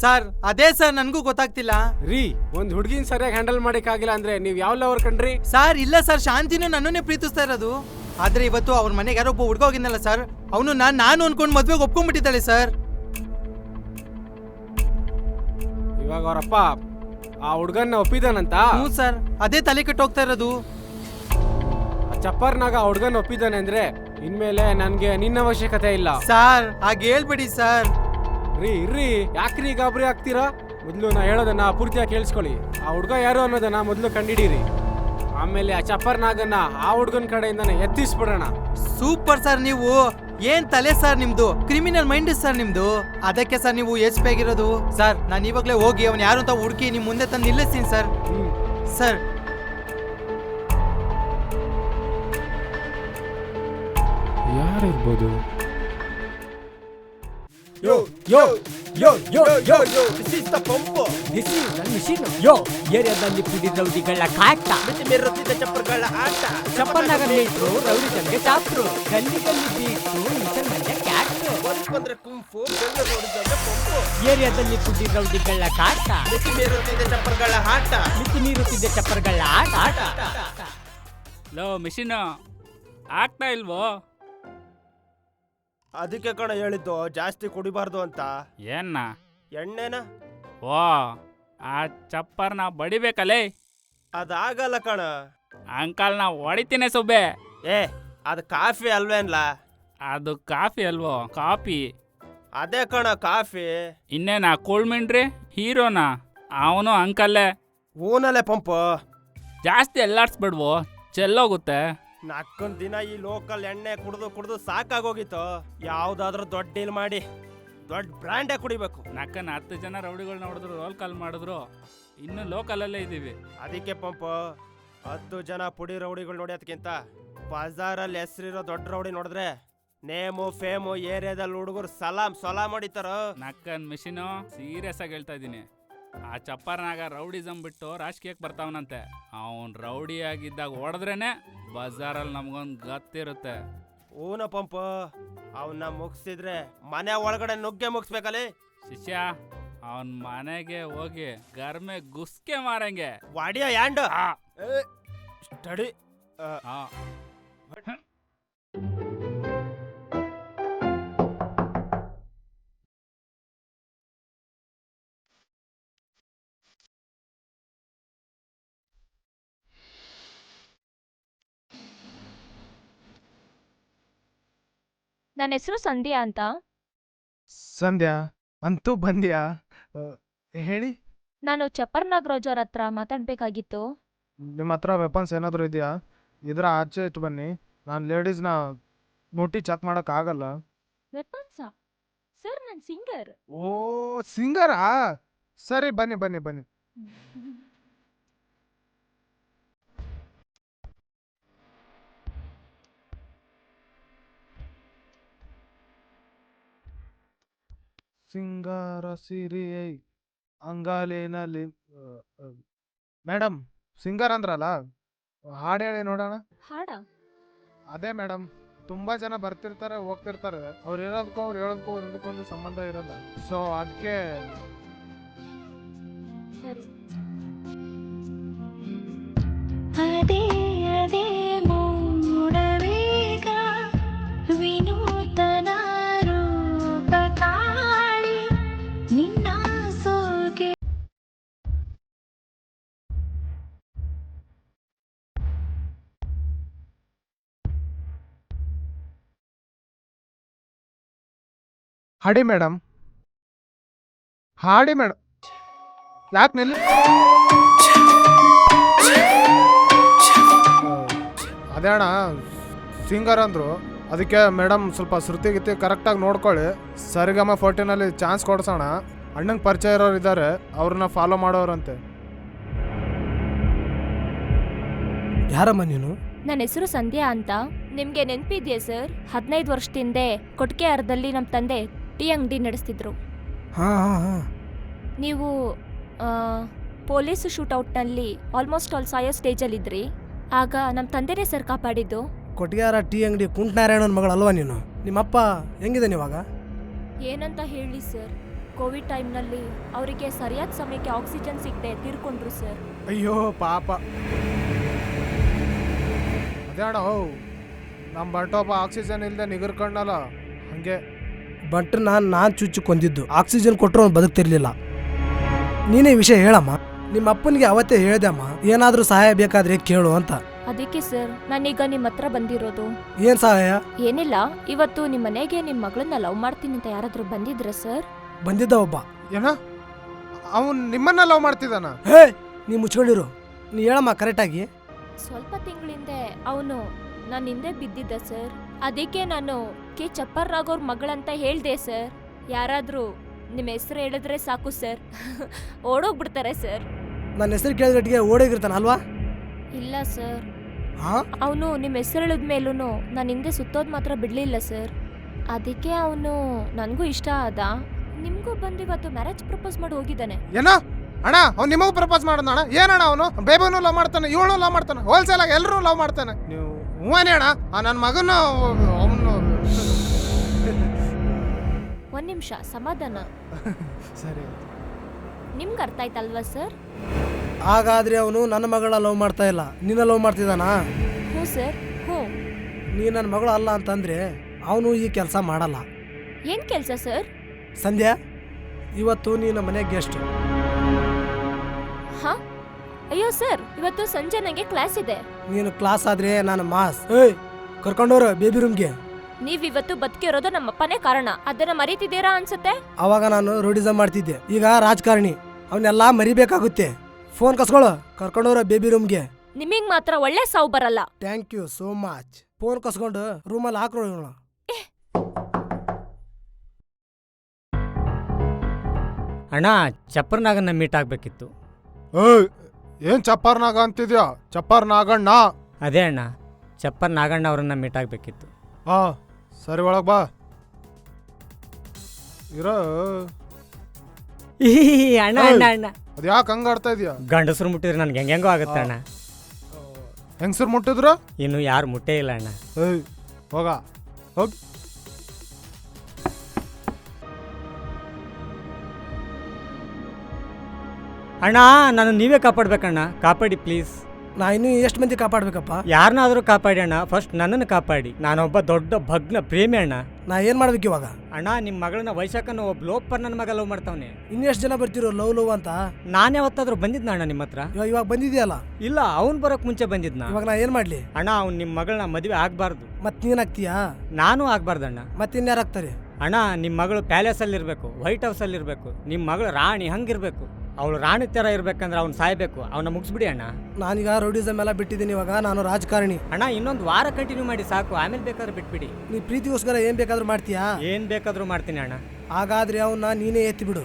ಸರ್, ಅದೇ ಸರ್, ನನಗೂ ಗೊತ್ತಾಗ್ತಿಲ್ಲ. ರೀ, ಒಂದು ಹುಡುಗಿನ ಸರಿಯಾಗಿ ಹ್ಯಾಂಡಲ್ ಮಾಡೋಕ್ಕಾಗಿಲ್ಲ ಅಂದ್ರೆ ನೀವು ಯಾವ ಲವರ್ ಕಂಡ್ರಿ? ಸರ್, ಇಲ್ಲ ಸರ್, ಶಾಂತಿನೂ ನನ್ನನ್ನೇ ಪ್ರೀತಿಸ್ತಾ ಇರೋದು. ಆದ್ರೆ ಇವತ್ತು ಅವ್ರ ಮನೆಗೆ ಯಾರೋ ಒಬ್ಬ ಹುಡುಗ ಹೋಗಿದ್ನಲ್ಲ ಸರ್, ಅವನು ನಾನು ಅನ್ಕೊಂಡು ಮದ್ವೆಗೆ ಒಪ್ಕೊಂಡ್ಬಿಟ್ಟಿದ್ದಾಳೆ ಸರ್. ಇವಾಗ ಅವರಪ್ಪ ಆ ಹುಡುಗನ್ನ ಒಪ್ಪಿದಾನಂತ? ಹ್ಞೂ ಸರ್, ಅದೇ ತಲೆ ಕೆಟ್ಟು ಹೋಗ್ತಾ ಇರೋದು. ಆ ಚಪ್ಪರ್ನಾಗ ಆ ಹುಡುಗನ ಒಪ್ಪಿದ್ದಾನೆ ಅಂದ್ರೆ ಇನ್ಮೇಲೆ ನನ್ಗೆ ನಿನ್ನ ಅವಶ್ಯಕತೆ ಇಲ್ಲ. ಸರ್, ಹಾಗೆ ಹೇಳ್ಬೇಡಿ ಸರ್. ರೀ ಯಾಕ್ರಿ ಗಾಬರಿ ಆಗ್ತೀರಾ? ಮೊದಲು ನಾ ಹೇಳೋದನ್ನ ಪೂರ್ತಿಯಾಗಿ ಕೇಳಿಸ್ಕೊಳ್ಳಿ. ಆ ಹುಡುಗ ಯಾರು ಅನ್ನೋದನ್ನ ಮೊದಲು ಕಂಡಿಡೀರಿ. ಆಮೇಲೆ ಆ ಚಪ್ಪರ್ನಾಗನ್ನ ಆ ಹುಡುಗನ ಕಡೆಯಿಂದಾನೆ ಎತ್ತಿಸ್ಬಿಡೋಣ. ಸೂಪರ್ ಸರ್, ನೀವು ಏನ್ ತಲೆ ಸರ್ ನಿಮ್ದು, ಕ್ರಿಮಿನಲ್ ಮೈಂಡ್ ಸರ್ ನಿಮ್ದು. ಅದಕ್ಕೆ ಸರ್ ನೀವು ಎಚ್ ಆಗಿರೋದು. ಸರ್, ನಾನು ಇವಾಗಲೇ ಹೋಗಿ ಅವ್ನು ಯಾರು ಅಂತ ಹುಡುಕಿ ನಿಮ್ ಮುಂದೆ ತಂದು ನಿಲ್ಲಿಸ್ತೀನಿ ಸರ್. ಸರ್, ಯಾರಿರ್ಬೋದು? Yo, yo, yo, yo, yo, yo, this is the pump. This is the machine. Yo, ಏರಿಯಾದಲ್ಲಿ ಪುಡಿ ರೌಡಿಗಳ ಕಾಟ, ಮಿತಿ ಮೀರುತ್ತಿದ್ದ ಚಪ್ಪರ್ಗಳ ಆಟ, ಚಪ್ಪರ್ನಾಗ ಮೀಟ್ರು ರೌಡಿಗಳಿಗೆ ಚಾಪ್ರು, ಗಲ್ಲಿ ಗಲ್ಲಿ ಬೀಟ್ರು ಮಿಷನ್ ಮಂಡ್ಯ ಕ್ಯಾಟ್ರು, ಬಂದ್ರೆ ಕುಂಫು ಬೆಲ್ಲ ರೋಡಿಗೆ ಪಂಪು. ಏರಿಯಾದಲ್ಲಿ ಪುಡಿ ರೌಡಿಗಳ ಕಾಟ, ಮಿತಿ ಮೀರುತ್ತಿದ್ದ ಚಪ್ಪರ್ಗಳ ಆಟ, ಮಿತಿ ಮೀರುತ್ತಿದ್ದ ಚಪ್ಪರ್ಗಳ ಆಟ ಆಟ. ಲೋ ಮಿಷಿನ್ ಆಗ್ತಾ ಇಲ್ವೋ? ಅದಕ್ಕೆ ಕಣ ಹೇಳಿದ್ದು ಜಾಸ್ತಿ ಕುಡಿಬಾರ್ದು ಅಂತ. ಏನ್ನ ಎಣ್ಣೆನ ಓ ಆ ಚಪ್ಪರ್ನ ಬಡಿಬೇಕಲ್ಲೇ. ಅದಾಗಲ್ಲ ಕಣ. ಅಂಕಲ್ನ ಹೊಡಿತೀನಿ ಸುಬ್ಬೆ. ಏ ಅದು ಕಾಫಿ ಅಲ್ವೇನ್ಲ? ಅದು ಕಾಫಿ ಅಲ್ವೋ? ಕಾಫಿ. ಅದೇ ಕಣ ಕಾಫಿ. ಇನ್ನೇನಾ ಕೂಳ್ಮಿಂಡ್ರಿ ಹೀರೋನಾ? ಅವನು ಅಂಕಲ್ಲೇ. ಊನಲ್ಲೇ ಪಂಪು. ಜಾಸ್ತಿ ಎಲ್ಲಾಡ್ಸ್ಬಿಡ್ವೋ, ಚೆಲ್ಲೋಗುತ್ತೆ. ನಾಲ್ಕೊಂದು ದಿನ ಈ ಲೋಕಲ್ ಎಣ್ಣೆ ಕುಡ್ದು ಕುಡ್ದು ಸಾಕಾಗೋಗಿತ್ತು. ಯಾವ್ದಾದ್ರೂ ದೊಡ್ಡ ಡೀಲ್ ಮಾಡಿ ದೊಡ್ಡ ಬ್ರ್ಯಾಂಡೇ ಕುಡಿಬೇಕು. ನಕ್ಕನ 10 ಜನ ರೌಡಿಗಳನ್ನ ಹೊಡೆದ್ರು, ರೋಲ್ ಕಾಲ್ ಮಾಡಿದ್ರು, ಇನ್ನು ಲೋಕಲಲ್ಲೇ ಇದ್ದೀವಿ. ಅದಕ್ಕೆ ಪಂಪು 10 ಜನ ಪುಡಿ ರೌಡಿಗಳು ನೋಡೋದಕ್ಕಿಂತ ಬಜಾರಲ್ಲಿ ಹೆಸರಿರೋ ದೊಡ್ಡ ರೌಡಿ ನೋಡಿದ್ರೆ ನೇಮು ಫೇಮು ಏರಿಯಾದಲ್ಲಿ ಹುಡುಗರು ಸಲಾಮ್ ಹೊಡಿತಾರ. ನಕ್ಕನ್ ಮಿಷಿನು ಸೀರಿಯಸ್ ಆಗಿ ಹೇಳ್ತಾ ಇದ್ದೀನಿ. ಆ ಚಪ್ಪರ್ನಾಗ ರೌಡಿಸಮ್ ಬಿಟ್ಟು ರಾಜಕೀಯಕ್ಕೆ ಬರ್ತಾವನಂತೆ. ಅವನ್ ರೌಡಿ ಆಗಿದ್ದಾಗ ಹೊಡೆದ್ರೇನೆ ಬಜಾರಲ್ಲಿ ನಮ್ಗೊಂದು ಗತ್ತಿರುತ್ತೆ. ಊನ ಪಂಪು ಅವನ್ನ ಮುಗಿಸಿದ್ರೆ ಮನೆ ಒಳಗಡೆ ನುಗ್ಗೆ ಮುಗಿಸ್ಬೇಕಲ್ಲಿ. ಶಿಷ್ಯ ಅವನ್ ಮನೆಗೆ ಹೋಗಿ ಗರ್ಮೆ ಗುಸ್ಕೆ ಮಾರಂಗೆ ವಾಡಿಯ ಯಾಂಡ್ ಸ್ಟಡಿ. ನನ್ನ ಹೆಸರು ಸಂಧ್ಯಾ ಅಂತ. ಸಂಧ್ಯಾ ಅಂತೂ ಬಂದ್ಯಾ? ಹೇಳಿ. ನಾನು ಚಪ್ಪರ್ ನಾಗರಾಜ್ ಅವ್ರ ಹತ್ರ ಮಾತಾಡ್ಬೇಕಾಗಿತ್ತು. ನಿಮ್ಮ ಹತ್ರ ವೆಪನ್ಸ್ ಏನಾದರೂ ಇದೆಯಾ? ಇದರ ಆಚೆ ಇಟ್ಟು ಬನ್ನಿ. ನಾನು ಲೇಡೀಸ್ನ ಮುಟ್ಟಿ ಚೆಕ್ ಮಾಡಕ್ ಆಗಲ್ಲ. ವೆಪನ್ಸಾ? ಸರ್ ನಾನು ಸಿಂಗರ್. ಓ ಸಿಂಗರಾ? ಸರಿ ಬನ್ನಿ ಬನ್ನಿ ಬನ್ನಿ. ಸಿಂಗಾರ ಸಿರಿಯೈ ಅಂಗಾಲೇನಲ್ಲಿ. ಮೇಡಮ್ ಸಿಂಗರ್ ಅಂದ್ರಲ್ಲ, ಹಾಡು ಹೇಳಿ ನೋಡೋಣ. ಹಾಡ? ಅದೇ ಮೇಡಮ್, ತುಂಬಾ ಜನ ಬರ್ತಿರ್ತಾರೆ ಹೋಗ್ತಿರ್ತಾರೆ, ಅವ್ರು ಇರೋದಕ್ಕೂ ಅವ್ರು ಹೇಳೋದಕ್ಕೂ ಒಂದಕ್ಕೊಂದು ಸಂಬಂಧ ಇರಲ್ಲ. ಸೊ ಅದಕ್ಕೆ ಸರಿ. ಅದೇ ಅದೇ ಮೂಡವೇಗ ವಿನೂತನ ರೂಪ ತಾಳಿ ನಿನ್ನ ಸೋಗೆ. ಹಾಡಿ ಮೇಡಮ್, ಹಾಡಿ ಮೇಡಮ್. ಯಾಕೆ ನಿಲ್ಲಿ? ಅದೇ ಅಣ್ಣ ಸಿಂಗರ್ ಅಂದರು, ಅದಕ್ಕೆ ಮೇಡಮ್ ಸ್ವಲ್ಪ ಶ್ರುತಿ ಗೀತಿ ಕರೆಕ್ಟಾಗಿ ನೋಡ್ಕೊಳ್ಳಿ. ಸರಿಗಮ 14ನಲ್ಲಿ ಚಾನ್ಸ್ ಕೊಡ್ಸೋಣ. ಅಣ್ಣಂಗೆ ಪರಿಚಯ ಇರೋರು ಇದ್ದಾರೆ, ಅವ್ರನ್ನ ಫಾಲೋ ಮಾಡೋರಂತೆ. ಯಾರಮ್ಮ ನೀನು? ನನ್ನ ಹೆಸರು ಸಂಧ್ಯಾ ಅಂತ. ನಿಮಗೆ ನೆನಪಿದೆಯಾ ಸರ್? 15 ವರ್ಷದಿಂದ ಕೊಟ್ಕೆ ಅರ್ಧದಲ್ಲಿ ನಮ್ಮ ತಂದೆ ಟೀ ಅಂಗಡಿ ನಡೆಸ್ತಿದ್ರು. ಹಾಂ ಹಾಂ ಹಾಂ. ನೀವು ಪೊಲೀಸ್ ಶೂಟೌಟ್ನಲ್ಲಿ ಆಲ್ಮೋಸ್ಟ್ ಆಲ್ ಸಾಯೋ ಸ್ಟೇಜಲ್ಲಿದ್ರಿ. ಆಗ ನಮ್ಮ ತಂದೆನೇ ಸರ್ ಕಾಪಾಡಿದ್ದು. ಕೊಟ್ಟಿಗೆರ ಟೀ ಅಂಗಡಿ ಕುಂಟನಾರಾಯಣನ ಮಗಳಲ್ವಾ ನೀನು? ನಿಮ್ಮಪ್ಪ ಹೆಂಗಿದ್ದಾನೆ ಇವಾಗ? ಏನಂತ ಹೇಳಿ ಸರ್, ಕೋವಿಡ್ ಟೈಮ್ನಲ್ಲಿ ಅವರಿಗೆ ಸರಿಯಾದ ಸಮಯಕ್ಕೆ ಆಕ್ಸಿಜನ್ ಸಿಗದೆ ತೀರ್ಕೊಂಡ್ರು ಸರ್. ಅಯ್ಯೋ ಪಾಪ. ಅದೇ ಅಣ್ಣ, ನಮ್ಮ ಬಂಟೊಬ್ಬ ಆಕ್ಸಿಜನ್ ಇಲ್ಲದೆ ನಿಗರ್ಕೊಂಡಲ್ಲ, ಹಂಗೆ. ಬಟ್ ನಾನು ಚುಚ್ಚು ಕೊಂದಿದ್ದು, ಆಕ್ಸಿಜನ್ ಕೊಟ್ಟರು ಅವ್ನು ಬದುಕ್ತಿರ್ಲಿಲ್ಲ. ನೀನೇ ವಿಷಯ ಹೇಳಮ್ಮ. ನಿಮ್ಮ ಅಪ್ಪನಿಗೆ ಅವತ್ತೇ ಹೇಳ್ದೆ ಅಮ್ಮ, ಏನಾದರೂ ಸಹಾಯ ಬೇಕಾದ್ರೆ ಕೇಳು ಅಂತ. ಅದಕ್ಕೆ ಸರ್ ನಾನೀಗ ನಿಮ್ಮ ಹತ್ರ ಬಂದಿರೋದು. ಏನ್ ಸಹಾಯ? ಏನಿಲ್ಲ, ಇವತ್ತು ನಿಮ್ಮ ಮನೆಗೆ ನಿಮ್ಮ ಮಗಳನ್ನ ಲವ್ ಮಾಡ್ತೀನಿ ಅಂತ ಯಾರಾದ್ರೂ ಬಂದಿದ್ರ ಸರ್? ಬಂದಿದ್ದ ಒಬ್ಬ. ಏನ? ಅವನು ನಿಮ್ಮನ್ನ ಲವ್ ಮಾಡ್ತಿದ್ದಾನ? ಹೇ ನೀ ಮುಚ್ಕೊಂಡಿರು, ನೀ ಹೇಳಮ್ಮ ಕರೆಕ್ಟಾಗಿ. ಸ್ವಲ್ಪ ತಿಂಗಳಿಂದೆ ಅವನು ನನ್ನ ಹಿಂದೆ ಬಿದ್ದಿದ್ದ ಸರ್. ಅದಕ್ಕೆ ನಾನು ಕೆ ಚಪ್ಪರ್ ರಾಘವ್ರ ಮಗಳಂತ ಹೇಳ್ದೆ ಸರ್. ಯಾರಾದ್ರೂ ನಿಮ್ಮ ಹೆಸರು ಹೇಳಿದ್ರೆ ಸಾಕು ಸರ್, ಓಡೋಗ್ಬಿಡ್ತಾರೆ ಸರ್. ನನ್ನ ಹೆಸರು ಕೇಳಿದಟ್ಟಿಗೆ ಓಡೋಗಿರ್ತಾನ ಅಲ್ವಾ? ಇಲ್ಲ ಸರ್, ಹಾ ಅವನು ನಿಮ್ಮ ಹೆಸರು ಮೇಲೂ ನಾನು ಹಿಂದೆ ಸುತ್ತೋದು ಮಾತ್ರ ಬಿಡಲಿಲ್ಲ ಸರ್. ಅದಕ್ಕೆ ಅವನು ನನಗೂ ಇಷ್ಟ ಆದ. ನಿಮಗೂ ಬಂದು ಇವತ್ತು ಮ್ಯಾರೇಜ್ ಪ್ರಪೋಸ್ ಮಾಡಿ ಹೋಗಿದ್ದಾನೆ. ಏನೋ ಅಣ್ಣ ಅವ್ನು ನಿಮಗೂ ಪ್ರಪೋಸ್ ಮಾಡೋಣ ಅಣ್ಣ. ಏನಣ್ಣ ಅವನು ಬೇಬಿನೂ ಲವ್ ಮಾಡ್ತಾನೆ, ಇವಳು ಲವ್ ಮಾಡ್ತಾನೆ, ಹೋಲ್ಸೇಲ್ ಆಗಿ ಎಲ್ಲರೂ ಲವ್ ಮಾಡ್ತಾನೆ. ನೀವು ಹೂವನೇ ಅಣ್ಣ. ನನ್ನ ಮಗನ ಅವನು ಒಂದು ನಿಮಿಷ ಸಮಾಧಾನ. ಸರಿ ನಿಮ್ಗೆ ಅರ್ಥ ಆಯ್ತಲ್ವಾ ಸರ್? ಹಾಗಾದ್ರೆ ಅವನು ನನ್ನ ಮಗಳ ಲವ್ ಮಾಡ್ತಾ ಇಲ್ಲ, ನಿನ್ನ ಲವ್ ಮಾಡ್ತಿದ್ದಾನಾ? ಹ್ಞೂ ಸರ್, ಹ್ಞೂ. ನೀ ನನ್ನ ಮಗಳು ಅಲ್ಲ ಅಂತಂದ್ರೆ ಅವನು ಈ ಕೆಲಸ ಮಾಡಲ್ಲ. ಏನು ಕೆಲಸ ಸರ್? ಸಂಧ್ಯಾ, ಇವತ್ತು ನೀನು ಮನೆ ಗೆಸ್ಟ್. ಹಾ? ಅಯ್ಯೋ ಸರ್, ಇವತ್ತು ಸಂಜೆ ನನಗೆ ಕ್ಲಾಸ್ ಇದೆ. ನೀನು ಕ್ಲಾಸ್ ಆದ್ರೆ ನಾನು ಮಾಸ್. ಏಯ್, ಕರ್ಕೊಂಡೋರು ಬೇಬಿ ರೂಮ್ಗೆ. ನೀವಿವತ್ತು ಬದುಕಿರೋದು ನಮ್ಮಪ್ಪನೇ ಕಾರಣ. ಅದನ್ನ ಮರೀತಿದ್ದೀರಾ ಅನ್ಸುತ್ತೆ. ಅವಾಗ ನಾನು ರೋಡಿಸಮ್ ಮಾಡ್ತಿದ್ದೆ, ಈಗ ರಾಜಕಾರಣಿ. ಅವನ್ನೆಲ್ಲ ಮರಿಬೇಕಾಗುತ್ತೆ. ಫೋನ್ ಕಸ್ಕೊಳ್ಳೋ, ಕರ್ಕೊಂಡೋರು ಬೇಬಿ ರೂಮ್ಗೆ. ನಿಮಗ್ ಮಾತ್ರ ಒಳ್ಳೆ ಸಾವು ಬರಲ್ಲ. Thank you so much. Phone ಕಸ್ಕೊಂಡು ರೂಮಲ್ಲಿ ಹಾಕ್ರೋ. ಅಣ್ಣ, ಚಪ್ಪರ್ನಾಗನ್ನ ಮೀಟ್ ಆಗ್ಬೇಕಿತ್ತು. ಏನ್ ಚಪ್ಪರ್ನಾಗ ಅಂತಿದ್ಯಾ? ಚಪ್ಪರ್ ನಾಗಣ್ಣ. ಅದೇ ಅಣ್ಣ, ಚಪ್ಪರ್ ನಾಗಣ್ಣ ಅವ್ರನ್ನ ಮೀಟ್ ಆಗ್ಬೇಕಿತ್ತು. ಹಾ ಸರಿ, ಒಳಗ್ ಬಾ. ಇರೋ ಅಣ್ಣ ಅಣ್ಣ ಅಣ್ಣ, ಅದ್ ಯಾಕೆ ಹಂಗ ಆಡ್ತಾ ಇದೀಯಾ? ಗಂಡಸರು ಮುಟ್ಟಿದ್ರೆ ನನ್ಗೆ ಹೆಂಗೆಂಗೋ ಆಗುತ್ತೆ ಅಣ್ಣ. ಹೆಂಗಸರು ಮುಟ್ಟಿದ್ರ? ಇನ್ನು ಯಾರು ಮುಟ್ಟೇ ಇಲ್ಲ ಅಣ್ಣ. ಏಯ್ ಹೋಗ, ಹೋಗಿ. ಅಣ್ಣ, ನಾನು ನೀವೇ ಕಾಪಾಡ್ಬೇಕಣ್ಣ, ಕಾಪಾಡಿ ಪ್ಲೀಸ್. ನಾ ಇನ್ನೂ ಎಷ್ಟು ಮಂದಿ ಕಾಪಾಡ್ಬೇಕಪ್ಪ? ಯಾರನ್ನಾದ್ರೂ ಕಾಪಾಡಿ ಅಣ್ಣ, ಫಸ್ಟ್ ನನ್ನನ್ನು ಕಾಪಾಡಿ. ನಾನೊಬ್ಬ ದೊಡ್ಡ ಭಗ್ನ ಪ್ರೇಮಿ ಅಣ್ಣ. ನಾ ಏನ್ ಮಾಡ್ಬೇಕು ಇವಾಗ? ಅಣ್ಣ, ನಿಮ್ಮ ಮಗಳನ್ನ ವೈಶಾಖನ ಒಬ್ಬ ಲೋಪರ್ ನನ್ನ ಮಗ ಲವ್ ಮಾಡ್ತಾವನೆ. ಇನ್ನೆಷ್ಟು ಜನ ಬರ್ತಿರೋ ಲವ್ ಲವ್ ಅಂತ? ನಾನೇ ಯಾವತ್ತಾದ್ರೂ ಬಂದಿದ್ನ ಅಣ್ಣ ನಿಮ್ಮ ಹತ್ರ? ಇವಾಗ ಬಂದಿದ್ಯಲ್ಲ. ಇಲ್ಲ, ಅವ್ನು ಬರೋಕ್ ಮುಂಚೆ ಬಂದಿದ್ನ. ಇವಾಗ ನಾ ಏನ್ ಮಾಡ್ಲಿ? ಅಣ್ಣ, ಅವ್ನು ನಿಮ್ಮ ಮಗಳನ್ನ ಮದುವೆ ಆಗ್ಬಾರ್ದು. ಮತ್ ನೀನ್ ಆಗ್ತೀಯಾ? ನಾನು ಆಗ್ಬಾರ್ದಣ್ಣ. ಮತ್ತಿನ್ಯಾರು ಆಗ್ತಾರೆ? ಅಣ್ಣ, ನಿಮ್ಮ ಮಗಳು ಪ್ಯಾಲೇಸಲ್ಲಿ ಇರಬೇಕು, ವೈಟ್ ಹೌಸಲ್ಲಿ ಇರಬೇಕು. ನಿಮ್ಮ ಮಗಳು ರಾಣಿ ಹಂಗಿರ್ಬೇಕು. ಅವಳು ರಾಣಿ ಥರ ಇರ್ಬೇಕಂದ್ರೆ ಅವ್ನು ಸಾಯ್ಬೇಕು. ಅವನ್ನ ಮುಗಿಸ್ಬಿಡಿ ಅಣ್ಣ. ನಾನೀಗ ರೌಡಿಸಮ್ ಎಲ್ಲ ಬಿಟ್ಟಿದ್ದೀನಿ, ಇವಾಗ ನಾನು ರಾಜಕಾರಣಿ. ಅಣ್ಣ, ಇನ್ನೊಂದು ವಾರ ಕಂಟಿನ್ಯೂ ಮಾಡಿ ಸಾಕು, ಆಮೇಲೆ ಬೇಕಾದ್ರೆ ಬಿಟ್ಬಿಡಿ. ನೀ ಪ್ರೀತಿಗೋಸ್ಕರ ಏನ್ ಬೇಕಾದ್ರೂ ಮಾಡ್ತೀಯಾ? ಏನ್ ಬೇಕಾದ್ರೂ ಮಾಡ್ತೀನಿ ಅಣ್ಣ. ಹಾಗಾದ್ರೆ ಅವನ್ನ ನೀನೇ ಎತ್ತಿ ಬಿಡು.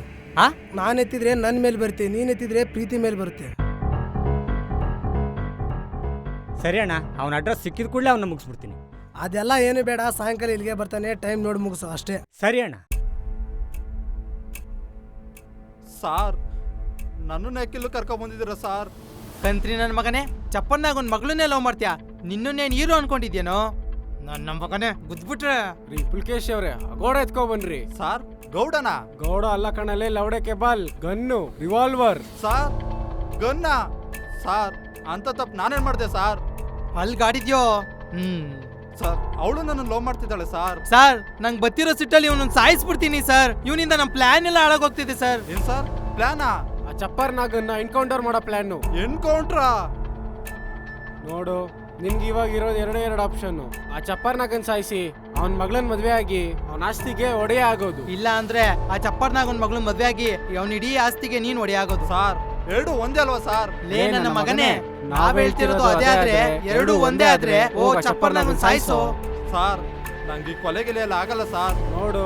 ನಾನ್ ಎತ್ತಿದ್ರೆ ನನ್ ಮೇಲೆ ಬರುತ್ತೆ, ನೀನ್ ಎತ್ತಿದ್ರೆ ಪ್ರೀತಿ ಮೇಲೆ ಬರುತ್ತೆ. ಸರಿ ಅಣ್ಣ, ಅವನ ಅಡ್ರೆಸ್ ಸಿಕ್ಕಿದ ಕೂಡಲೇ ಅವನ್ನ ಮುಗಿಸ್ಬಿಡ್ತೀನಿ. ಅದೆಲ್ಲ ಏನು ಬೇಡ, ಸಾಯಂಕಾಲ ಇಲ್ಲಿಗೆ ಬರ್ತಾನೆ, ಟೈಮ್ ನೋಡಿ ಮುಗಿಸು ಅಷ್ಟೇ. ಸರಿ ಅಣ್ಣ. ಸಾರ್, ನನ್ನನ್ನು ಯಾಕಿಲ್ಲೂ ಕರ್ಕೊಂಡ್ ಬಂದಿದ್ದೀರ ಸಾರ್? ಕಂತ್ರಿ ನನ್ನ ಮಗನೇ, ಚಪ್ಪನ್ನಾಗ ಒಂದು ಮಗಳನ್ನೇ ಲವ್ ಮಾಡ್ತೀಯಾ? ನಿನ್ನನ್ನೇನು ಹೀರೋ ಅನ್ಕೊಂಡಿದ್ಯೇನೋ? ನನ್ನ ಮಗನೇ ಗುದ್ಬಿಟ್ರೆ. ರೀ ಪುಲ್ಕೇಶ್ ಅವ್ರೆ, ಗೋಡ ಎತ್ಕೊ ಬನ್ರಿ. ಸಾರ್, ಗೌಡನ? ಗೌಡ ಅಲ್ಲ ಕಣಲೆ, ಲೌಡೆ ಕೆಬಲ್, ಗನ್ನು, ರಿವಾಲ್ವರ್. ಸಾರ್, ಗನ್ನ? ಸಾರ್, ಅಂತ ತಪ್ಪು ನಾನೇನ್ ಮಾಡಿದೆ ಸಾರ್? ಅಲ್ಲಿ ಗಾಡಿದ್ಯೋ? ಸರ್, ಅವಳು ನನ್ನ ಲವ್ ಮಾಡ್ತಿದ್ದಾಳೆ ಸರ್. ಸರ್, ನಂಗೆ ಬತ್ತಿರೋ ಸಿಟ್ಟಲ್ಲಿ ಇವನನ್ನು ಸಾಯಿಸ್ಬಿಡ್ತೀನಿ ಸರ್. ಇವನಿಂದ ನಮ್ಮ ಪ್ಲಾನ್ ಎಲ್ಲ ಹಾಳಾಗೋಗ್ತಿದೆ ಸರ್. ಏನ್ ಸರ್ ಪ್ಲಾನಾ? ಆ ಚಪ್ಪರ್ನಾಗನ್ನ ಎನ್ಕೌಂಟರ್ ಮಾಡೋ ಪ್ಲಾನ್. ಎನ್ಕೌಂಟ್ರಾ? ನೋಡು, ನಿನ್ಗೆ ಇವಾಗ ಇರೋದು ಎರಡು ಆಪ್ಷನ್. ಆ ಚಪ್ಪರ್ನಾಗನ್ ಸಾಯಿಸಿ ಅವನ್ ಮಗಳನ್ ಮದ್ವೆ ಆಗಿ ಅವನ ಆಸ್ತಿಗೆ ಒಡೆಯ ಆಗೋದು. ಇಲ್ಲ ಅಂದ್ರೆ ಆ ಚಪ್ಪರ್ನಾಗ ಒಂದ್ ಮಗಳು ಮದ್ವೆ ಆಗಿ ಅವನ ಇಡೀ ಆಸ್ತಿಗೆ ನೀನ್ ಒಡೆಯ ಆಗೋದು. ಸಾರ್, ಎರಡು ಒಂದೇ ಅಲ್ವಾ ಸಾರ್? ಲೇ ನನ್ನ ಮಗನೇ, ನಾವ್ ಹೇಳ್ತಿರೋದು ಅದೇ ಆದ್ರೆ ಎರಡು ಒಂದೇ ಆದ್ರೆ ಓ ಚಪ್ಪರ್ನಾಗ ಸಾಯಿಸೋ. ಸಾರ್, ನಂಗೆ ಈ ಕೊಲೆಗಿಲೆ ಎಲ್ಲ ಆಗಲ್ಲ ಸಾರ್. ನೋಡು,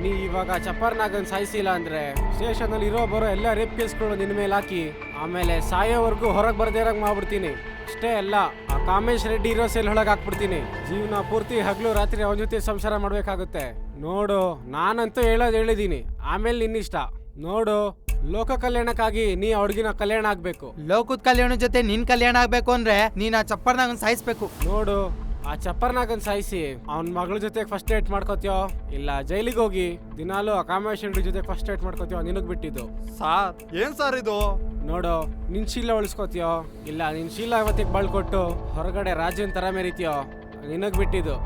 ನೀ ಇವಾಗ ಚಪ್ಪರ್ನಾಗನ್ ಸಾಯಿಸಿಲ್ಲ ಅಂದ್ರೆ ಸ್ಟೇಷನ್ ಅಲ್ಲಿ ಇರೋ ಬರೋ ಎಲ್ಲ ರೇಪ್ ಕೇಸ್ಗಳು ನಿನ್ ಮೇಲೆ ಹಾಕಿ ಆಮೇಲೆ ಸಾಯೋವರೆಗೂ ಹೊರಗೆ ಬರ್ದೇ ಇರಂಗ್ ಮಾಡ್ಬಿಡ್ತೀನಿ. ಅಷ್ಟೇ ಅಲ್ಲ, ಆ ಕಾಮೇಶ್ ರೆಡ್ಡಿ ಇರೋ ಸೆಲ್ ಒಳಗೆ ಹಾಕ್ಬಿಡ್ತೀನಿ. ಜೀವನ ಪೂರ್ತಿ ಹಗಲು ರಾತ್ರಿ ಅವನ ಜೊತೆ ಸಂಸಾರ ಮಾಡ್ಬೇಕಾಗುತ್ತೆ. ನೋಡು, ನಾನಂತೂ ಹೇಳಿದೀನಿ, ಆಮೇಲೆ ನಿನ್ನಿಷ್ಟ. ನೋಡು, ಲೋಕ ಕಲ್ಯಾಣಕ್ಕಾಗಿ ನೀ ಹುಡುಗಿನ ಕಲ್ಯಾಣ ಆಗ್ಬೇಕು. ಲೋಕದ ಕಲ್ಯಾಣ ಜೊತೆ ನಿನ್ ಕಲ್ಯಾಣ ಆಗ್ಬೇಕು ಅಂದ್ರೆ ನೀನ್ ಆ ಚಪ್ಪರ್ನಾಗ ಸಾಯಿಸ್ಬೇಕು. ನೋಡು, ಆ ಚಪ್ಪರ್ನಾಗನ್ ಸಾಯಿಸಿ ಅವನ ಮಗಳ ಜೊತೆ ಫಸ್ಟ್ ಏಟ್ ಮಾಡ್ಕೋತೀಯೋ ಇಲ್ಲ ಜೈಲಿಗೆ ಹೋಗಿ ದಿನಾಲು ಆ ಕಾಮೇಶ್ ರೆಡ್ಡಿ ಜೊತೆ ಫಸ್ಟ್ ಏಟ್ ಮಾಡ್ಕೋತೀಯೋ ನಿನಗ್ ಬಿಟ್ಟಿದ್ದು. ಸಾರ್, ಏನ್ ಸಾರ್ ಇದು? ನೋಡು, ನಿನ್ ಶೀಲ ಉಳಿಸ್ಕೋತೀಯೋ ಇಲ್ಲ ನಿನ್ ಶೀಲ ಅವತ್ತಿಗೆ ಬಳ್ಕೊಟ್ಟು ಹೊರಗಡೆ ರಾಜ್ಯನ್ ತರ ಮೆರಿತೀಯೋ ನಿನಗ್ ಬಿಟ್ಟಿದ್ದು.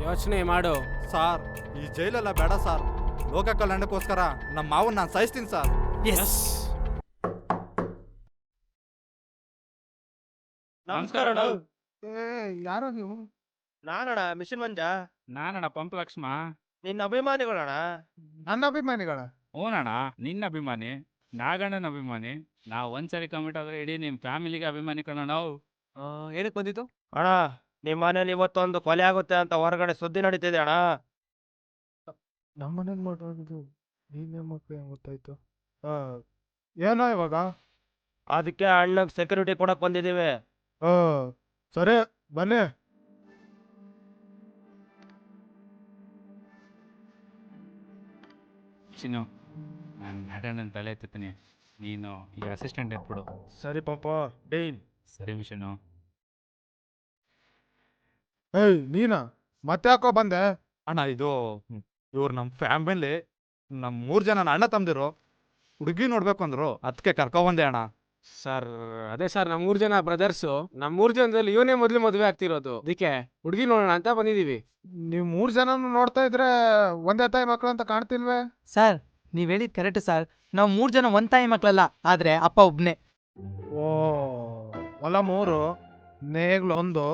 ಯೋಚನೆ ಮಾಡು. ಸಾರ್, ಈ ಜೈಲೆಲ್ಲ ಬೇಡ ಸಾರ್. ಲೋಕ ಕಲ್ಯಾಣಕ್ಕೋಸ್ಕರ ನಮ್ಮ ಮಾವನ್ ನಾನು ಸಾಯಿಸ್ತೀನಿ ಸಾರ್. ನಮಸ್ಕಾರ. ಯಾರೋ ನೀವು? ನಾನಣ್ಣ ಮಿಷನ್ ಮಂಜ. ನಾನಣ್ಣ ಪಂಪ್ ಲಕ್ಷ್ಮ. ನಿನ್ನ ಅಭಿಮಾನಿಗಳಣ್ಣ. ನನ್ನ ಅಭಿಮಾನಿಗಳ? ಹ್ಞೂನಣ್ಣ, ನಿನ್ನ ಅಭಿಮಾನಿ, ನಾಗಣ್ಣನ ಅಭಿಮಾನಿ. ನಾವು ಒಂದ್ಸರಿ ಕಮಿಟ್ ಆದ್ರೆ ಇಡೀ ನಿಮ್ ಫ್ಯಾಮಿಲಿಗೆ ಅಭಿಮಾನಿ ಕಣ ನಾವು. ಏನಕ್ಕೆ ಬಂದಿತ್ತು ಅಣ್ಣ? ನಿಮ್ಮ ಮನೇಲಿ ಇವತ್ತೊಂದು ಕೊಲೆ ಆಗುತ್ತೆ ಅಂತ ಹೊರಗಡೆ ಸುದ್ದಿ ನಡೀತಿದೆ ಅಣ್ಣ. ನಮ್ಮ ಮನೇಲಿ ಮಾಡೋದು ನೀನೇ ಮಕ್ಕಳು ಗೊತ್ತಾಯ್ತು. ಏನೋ ಇವಾಗ? ಅದಕ್ಕೆ ಅಣ್ಣಗ್ ಸೆಕ್ಯೂರಿಟಿ ಕೊಡಕ್ ಬಂದಿದೀವಿ. ಸರಿ, ಬನ್ನಿ. ಚಿನ್ನು ನಾನು ನಾರಾಯಣನ ತಲೆ ಎತ್ತೀನಿ, ನೀನು ಈ ಅಸಿಸ್ಟೆಂಟ್ ಎತ್ಬಿಡು. ಸರಿ ಪಾಪ ಡೇನ್. ಸರಿ ವಿಷ್ಣು. ಏಯ್ ನೀನಾ ಮತ್ತೆ ಯಾಕೋ ಬಂದೆ? ಅಣ್ಣ ಇದು ಇವ್ರು ನಮ್ಮ ಫ್ಯಾಮಿಲಿ, ನಮ್ಮ 3 ಜನ ಅಣ್ಣ ತಮ್ಮದಿರು ಹುಡುಗಿ ನೋಡ್ಬೇಕು ಅಂದ್ರು, ಅದಕ್ಕೆ ಕರ್ಕೊಬಂದೆ ಅಣ್ಣ. ಸರ್ ಅದೇ ಸರ್, ನಮ್ಮ 3 ಜನ ಬ್ರದರ್ಸು, ನಮ್ಮ 3 ಜನದಲ್ಲಿ ಇವನೇ ಮೊದಲು ಮದುವೆ ಆಗ್ತಿರೋದು, ಅದಕ್ಕೆ ಹುಡುಗಿ ನೋಡೋಣ ಅಂತ ಬಂದಿದೀವಿ. ನೀವು 3 ಜನನು ನೋಡ್ತಾ ಇದ್ರೆ ಒಂದೇ ತಾಯಿ ಮಕ್ಕಳು ಅಂತ ಕಾಣ್ತಿಲ್ವೇ? ಸರ್ ನೀವು ಹೇಳಿದ್ ಕರೆಕ್ಟ್ ಸರ್. ನಾವು 3 ಜನ ಒಂದ್ ತಾಯಿ ಮಕ್ಕಳಲ್ಲ, ಆದ್ರೆ ಅಪ್ಪ ಒಬ್ನೇ. ಓ ಹೊಲ 3 ನೇಗ್ಲು 1.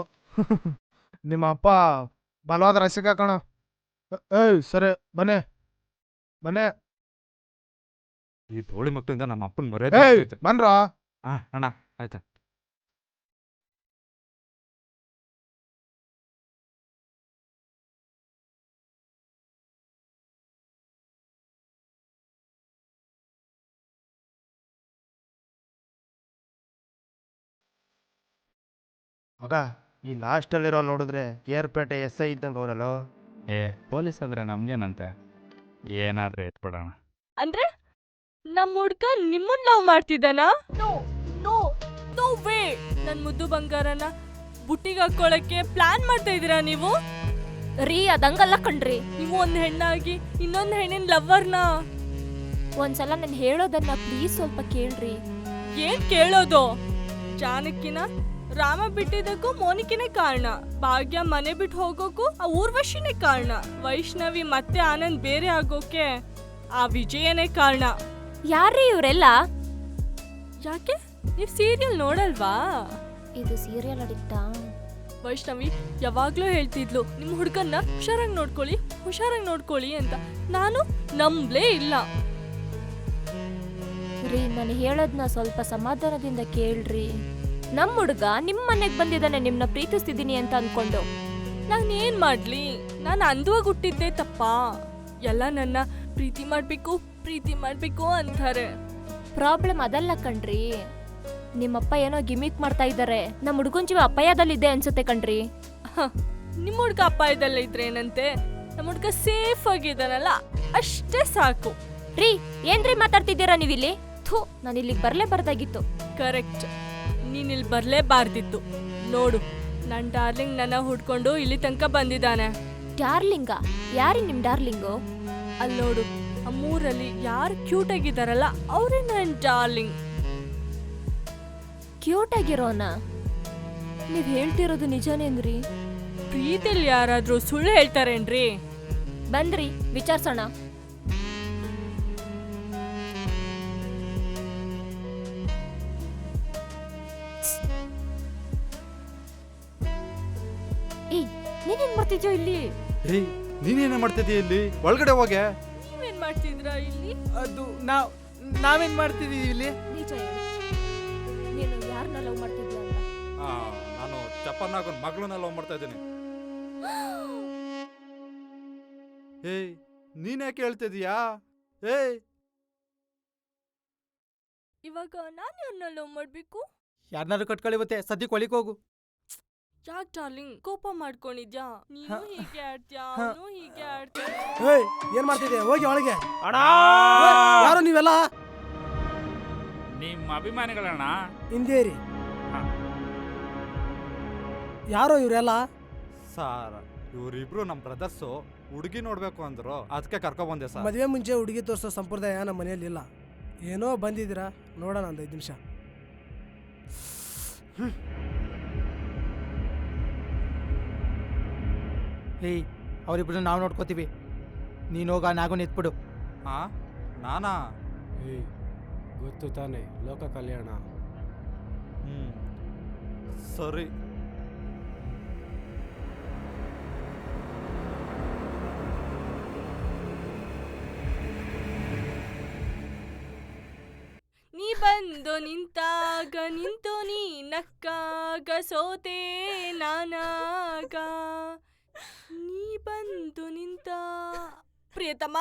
ನಿಮ್ಮ ಅಪ್ಪ ಬಲವಾದ ರಸಿಕ ಕಣ. ಏಯ್ ಸರಿ ಬನ್ನಿ ಬನ್ನಿ. ಈ ತೋಳಿ ಮಕ್ಕಳಿಂದ ನಮ್ಮ ಅಪ್ಪನ ಏಯ್ ಮರ್ಯಾದೆ. ಬನ್ರ. ಹಾ ಅಣ್ಣ ಆಯ್ತಾ. ಮಗ ಈ ಲಾಸ್ಟಲ್ಲಿರೋ ನೋಡಿದ್ರೆ ಏರ್ಪೇಟೆ SI ಇದ್ದಂಗೆ ಅವನಲ್ಲ. ಏ ಪೊಲೀಸ್ ಆದ್ರೆ ನಮ್ಗೇನಂತೆ, ಏನಾದ್ರೂ ಎತ್ಬಿಡೋಣ. ಅಂದ್ರೆ ನಮ್ಮ ಹುಡ್ಗ ನಿಮ್ಮನ್ನ ಲವ್ ಮಾಡ್ತಿದ್ದಾನಾ? No no no way. ನನ್ ಮುದ್ದು ಬಂಗಾರನ ಬುಟ್ಟಿಗೆ ಹಾಕೊಳ್ಳಕ್ಕೆ ಪ್ಲಾನ್ ಮಾಡ್ತಾ ಇದೀರಾ ನೀವು? ರೀ ಅದಂಗಲ್ಲ ಕಣ್ರಿ. ನೀವು ಒಂದ್ ಹೆಣ್ಣಾಗಿ ಇನ್ನೊಂದ್ ಹೆಣ್ಣಿನ ಲವ್ವರ್ನ. ಒಂದ್ಸಲ ನಾನು ಹೇಳೋದನ್ನ ಪ್ಲೀಸ್ ಸ್ವಲ್ಪ ಕೇಳ್ರಿ. ಏನ್ ಕೇಳೋದು? ಜಾನಕಿನ ರಾಮ ಬಿಟ್ಟಿದ್ದಕ್ಕೂ ಮೋನಿಕಿನೇ ಕಾರಣ, ಭಾಗ್ಯ ಮನೆ ಬಿಟ್ಟು ಹೋಗೋಕು ಆ ಊರ್ವಶಿನೇ ಕಾರಣ, ವೈಷ್ಣವಿ ಮತ್ತೆ ಆನಂದ್ ಬೇರೆ ಆಗೋಕೆ ಆ ವಿಜಯನೇ ಕಾರಣ. ಯಾರ್ರೀ ಇವರೆಲ್ಲ? ಯಾಕೆ ನೀವ್ ಸೀರಿಯಲ್ ನೋಡಲ್ವಾ? ಇದು ಸೀರಿಯಲ್ ಅಡಿಕ್ಟಾ? ವೈಷ್ಣವಿ ಯಾವಾಗ್ಲೂ ಹೇಳ್ತಿದ್ಲು ನಿಮ್ ಹುಡ್ಗನ್ನ ಹುಷಾರಾಗಿ ನೋಡ್ಕೊಳ್ಳಿ ಅಂತ. ನಾನು ನಂಬ್ಲೇ ಇಲ್ಲ. ರೀ ನಾನು ಹೇಳೋದ್ನ ಸ್ವಲ್ಪ ಸಮಾಧಾನದಿಂದ ಕೇಳ್ರಿ. ನಮ್ ಹುಡ್ಗ ನಿಮ್ ಮನೆಗ್ ಬಂದಿದ್ದಾನೆ ನಿಮ್ನ ಪ್ರೀತಿಸ್ತಿದ್ದೀನಿ ಅಂತ ಅನ್ಕೊಂಡು. ನಾನ್ ಏನ್ ಮಾಡ್ಲಿ? ನಾನು ಅಂದವಾಗಿ ಹುಟ್ಟಿದ್ದೆ ತಪ್ಪಾ? ಎಲ್ಲ ನನ್ನ ಪ್ರೀತಿ ಮಾಡ್ಬೇಕು ಅಂತಾರೆ. ಪ್ರಾಬ್ಲಮ್ ಅದಲ್ಲ ಕಣ್ರಿ, ನಿಮ್ಮಪ್ಪ ಏನೋ ಗಿಮಿಕ್ ಮಾಡ್ತಾ ಇದ್ದಾರೆ. ನಮ್ ಹುಡ್ಗನ್ ಜೀವ ಅಪಾಯದಲ್ಲಿದೆ ಅನ್ಸುತ್ತೆ ಕಣ್ರಿ. ನಿಮ್ ಹುಡ್ಗ ಅಪಾಯದಲ್ಲೇ ಇದ್ರೆ ಏನಂತೆ? ನಮ್ ಹುಡ್ಗ ಸೇಫ್ ಆಗಿದ್ದಾನಲ್ಲ ಅಷ್ಟೇ ಸಾಕು. ರೀ ಏನ್ರಿ ಮಾತಾಡ್ತಿದ್ದೀರಾ ನೀವಿಲ್ಲಿ? ಥೂ, ನಾನು ಇಲ್ಲಿಗೆ ಬರ್ಲೇಬಾರ್ದಾಗಿತ್ತು. ಕರೆಕ್ಟ್, ನೀನ್ ಇಲ್ಲಿ ಬರ್ಲೇಬಾರ್ದಿತ್ತು. ನೋಡು, ನನ್ ಡಾರ್ಲಿಂಗ್ ನನ್ನ ಹುಡ್ಕೊಂಡು ಇಲ್ಲಿ ತನಕ ಬಂದಿದ್ದಾನೆ. ಡಾರ್ಲಿಂಗಾ? ಯಾರಿ ನಿಮ್ ಡಾರ್ಲಿಂಗು? ಅಲ್ಲಿ ನೋಡು, ಆ 3ರಲ್ಲಿ ಯಾರು ಕ್ಯೂಟ್ ಆಗಿದಾರಲ್ಲ ಅವ್ರೇ ನನ್ ಡಾರ್ಲಿಂಗ್. ಕ್ಯೂಟ್ ಆಗಿರೋನಾ? ನೀವ್ ಹೇಳ್ತಿರೋದು ನಿಜನೇನ್ರಿ? ಪ್ರೀತಿಲಿ ಯಾರಾದ್ರೂ ಸುಳ್ಳು ಹೇಳ್ತಾರೇನ್ರಿ? ಬಂದ್ರಿ ವಿಚಾರ್ಸೋಣ. ಏಯ್ ನೀನೇನ್ ಮಾಡ್ತಿದ್ಯೋ ಇಲ್ಲಿ? ಏಯ್ ನೀನೇನೇ ಮಾಡ್ತಿದ್ದೀಯ ಇಲ್ಲಿ? ಒಳಗಡೆ ಹೋಗೆ. ನೀವೇನ್ ಮಾಡ್ತಿದ್ರಾ ಇಲ್ಲಿ? ಅದು ನಾವೇನ್ ಮಾಡ್ತಿದೀವಿ ಇಲ್ಲಿ? ನಿಜ ಹೇಳು, ನೀನು ಯಾರನ್ನ ಲವ್ ಮಾಡ್ತಿದ್ಯಾ ಅಂತ? ನಾನು ಚಪ್ಪರ್ನಾಗನ್ ಮಗಳನ್ನ ಲವ್ ಮಾಡ್ತಾ ಇದ್ದೀನಿ. ಏಯ್ ನೀನ್ ಯಾಕೆ ಹೇಳ್ತಿದೀಯಾ? ಏಯ್ ಇವಾಗ ನಾನು ಯಾರನ್ನ ಲವ್ ಮಾಡ್ಬೇಕು? ಯಾರನ್ನಾರು ಕಟ್ಕೊಳ್ಳಿ ಮತ್ತೆ, ಸದ್ಯಕ್ಕೆ ಒಳಿಕ್ ಹೋಗು. ಯಾಕ್ ಡಾರ್ಲಿಂಗ್ ಕೋಪ ಮಾಡ್ಕೊಂಡಿದ್ಯಾ? ನೀನು ಹೀಗೆ ಆಡ್ತೀಯಾ, ಅವನು ಹೀಗೆ ಆಡ್ತಾನೆ. ಏಯ್ ಏನ್ ಮಾಡ್ತಿದ್ದೆ? ಹೋಗಿ ಒಳಗೆ. ಅಣ್ಣ ಯಾರು ನೀವೆಲ್ಲ? ನಿಮ್ಮ ಅಭಿಮಾನಿಗಳಣ್ಣ. ಹಿಂದೇರಿ. ಹಾ. ಯಾರೋ ಇವರೆಲ್ಲ? ಸಾರ್ ಇವರಿಬ್ರು ನಮ್ಮ ಬ್ರದರ್ಸು, ಹುಡುಗಿ ನೋಡ್ಬೇಕು ಅಂದ್ರು, ಅದಕ್ಕೆ ಕರ್ಕೊಬಂದೆ ಸರ್. ಮದುವೆ ಮುಂಚೆ ಹುಡುಗಿ ತೋರಿಸೋ ಸಂಪ್ರದಾಯ ನಮ್ಮ ಮನೆಯಲ್ಲಿ ಇಲ್ಲ. ಏನೋ ಬಂದಿದ್ದೀರಾ, ನೋಡೋಣ ಒಂದು 5 ನಿಮಿಷ. ಏಯ್ ಅವರಿಬ್ರು ನಾವು ನೋಡ್ಕೋತೀವಿ, ನೀನು ಹೋಗ ನಾಗು ಎತ್ಬಿಡು. ಹಾ ನಾನಾ? ಏಯ್ ಗೊತ್ತು ತಾನೆ, ಲೋಕ ಕಲ್ಯಾಣ. ಸರಿ. ನೀ ಬಂದು ನಿಂತಾಗ ನಿಂತು ನೀ ನಕ್ಕಾಗ ಸೋತೆ ನಾನಾಗ. ನೀ ಬಂದು ನಿಂತ ಪ್ರಿಯತಮ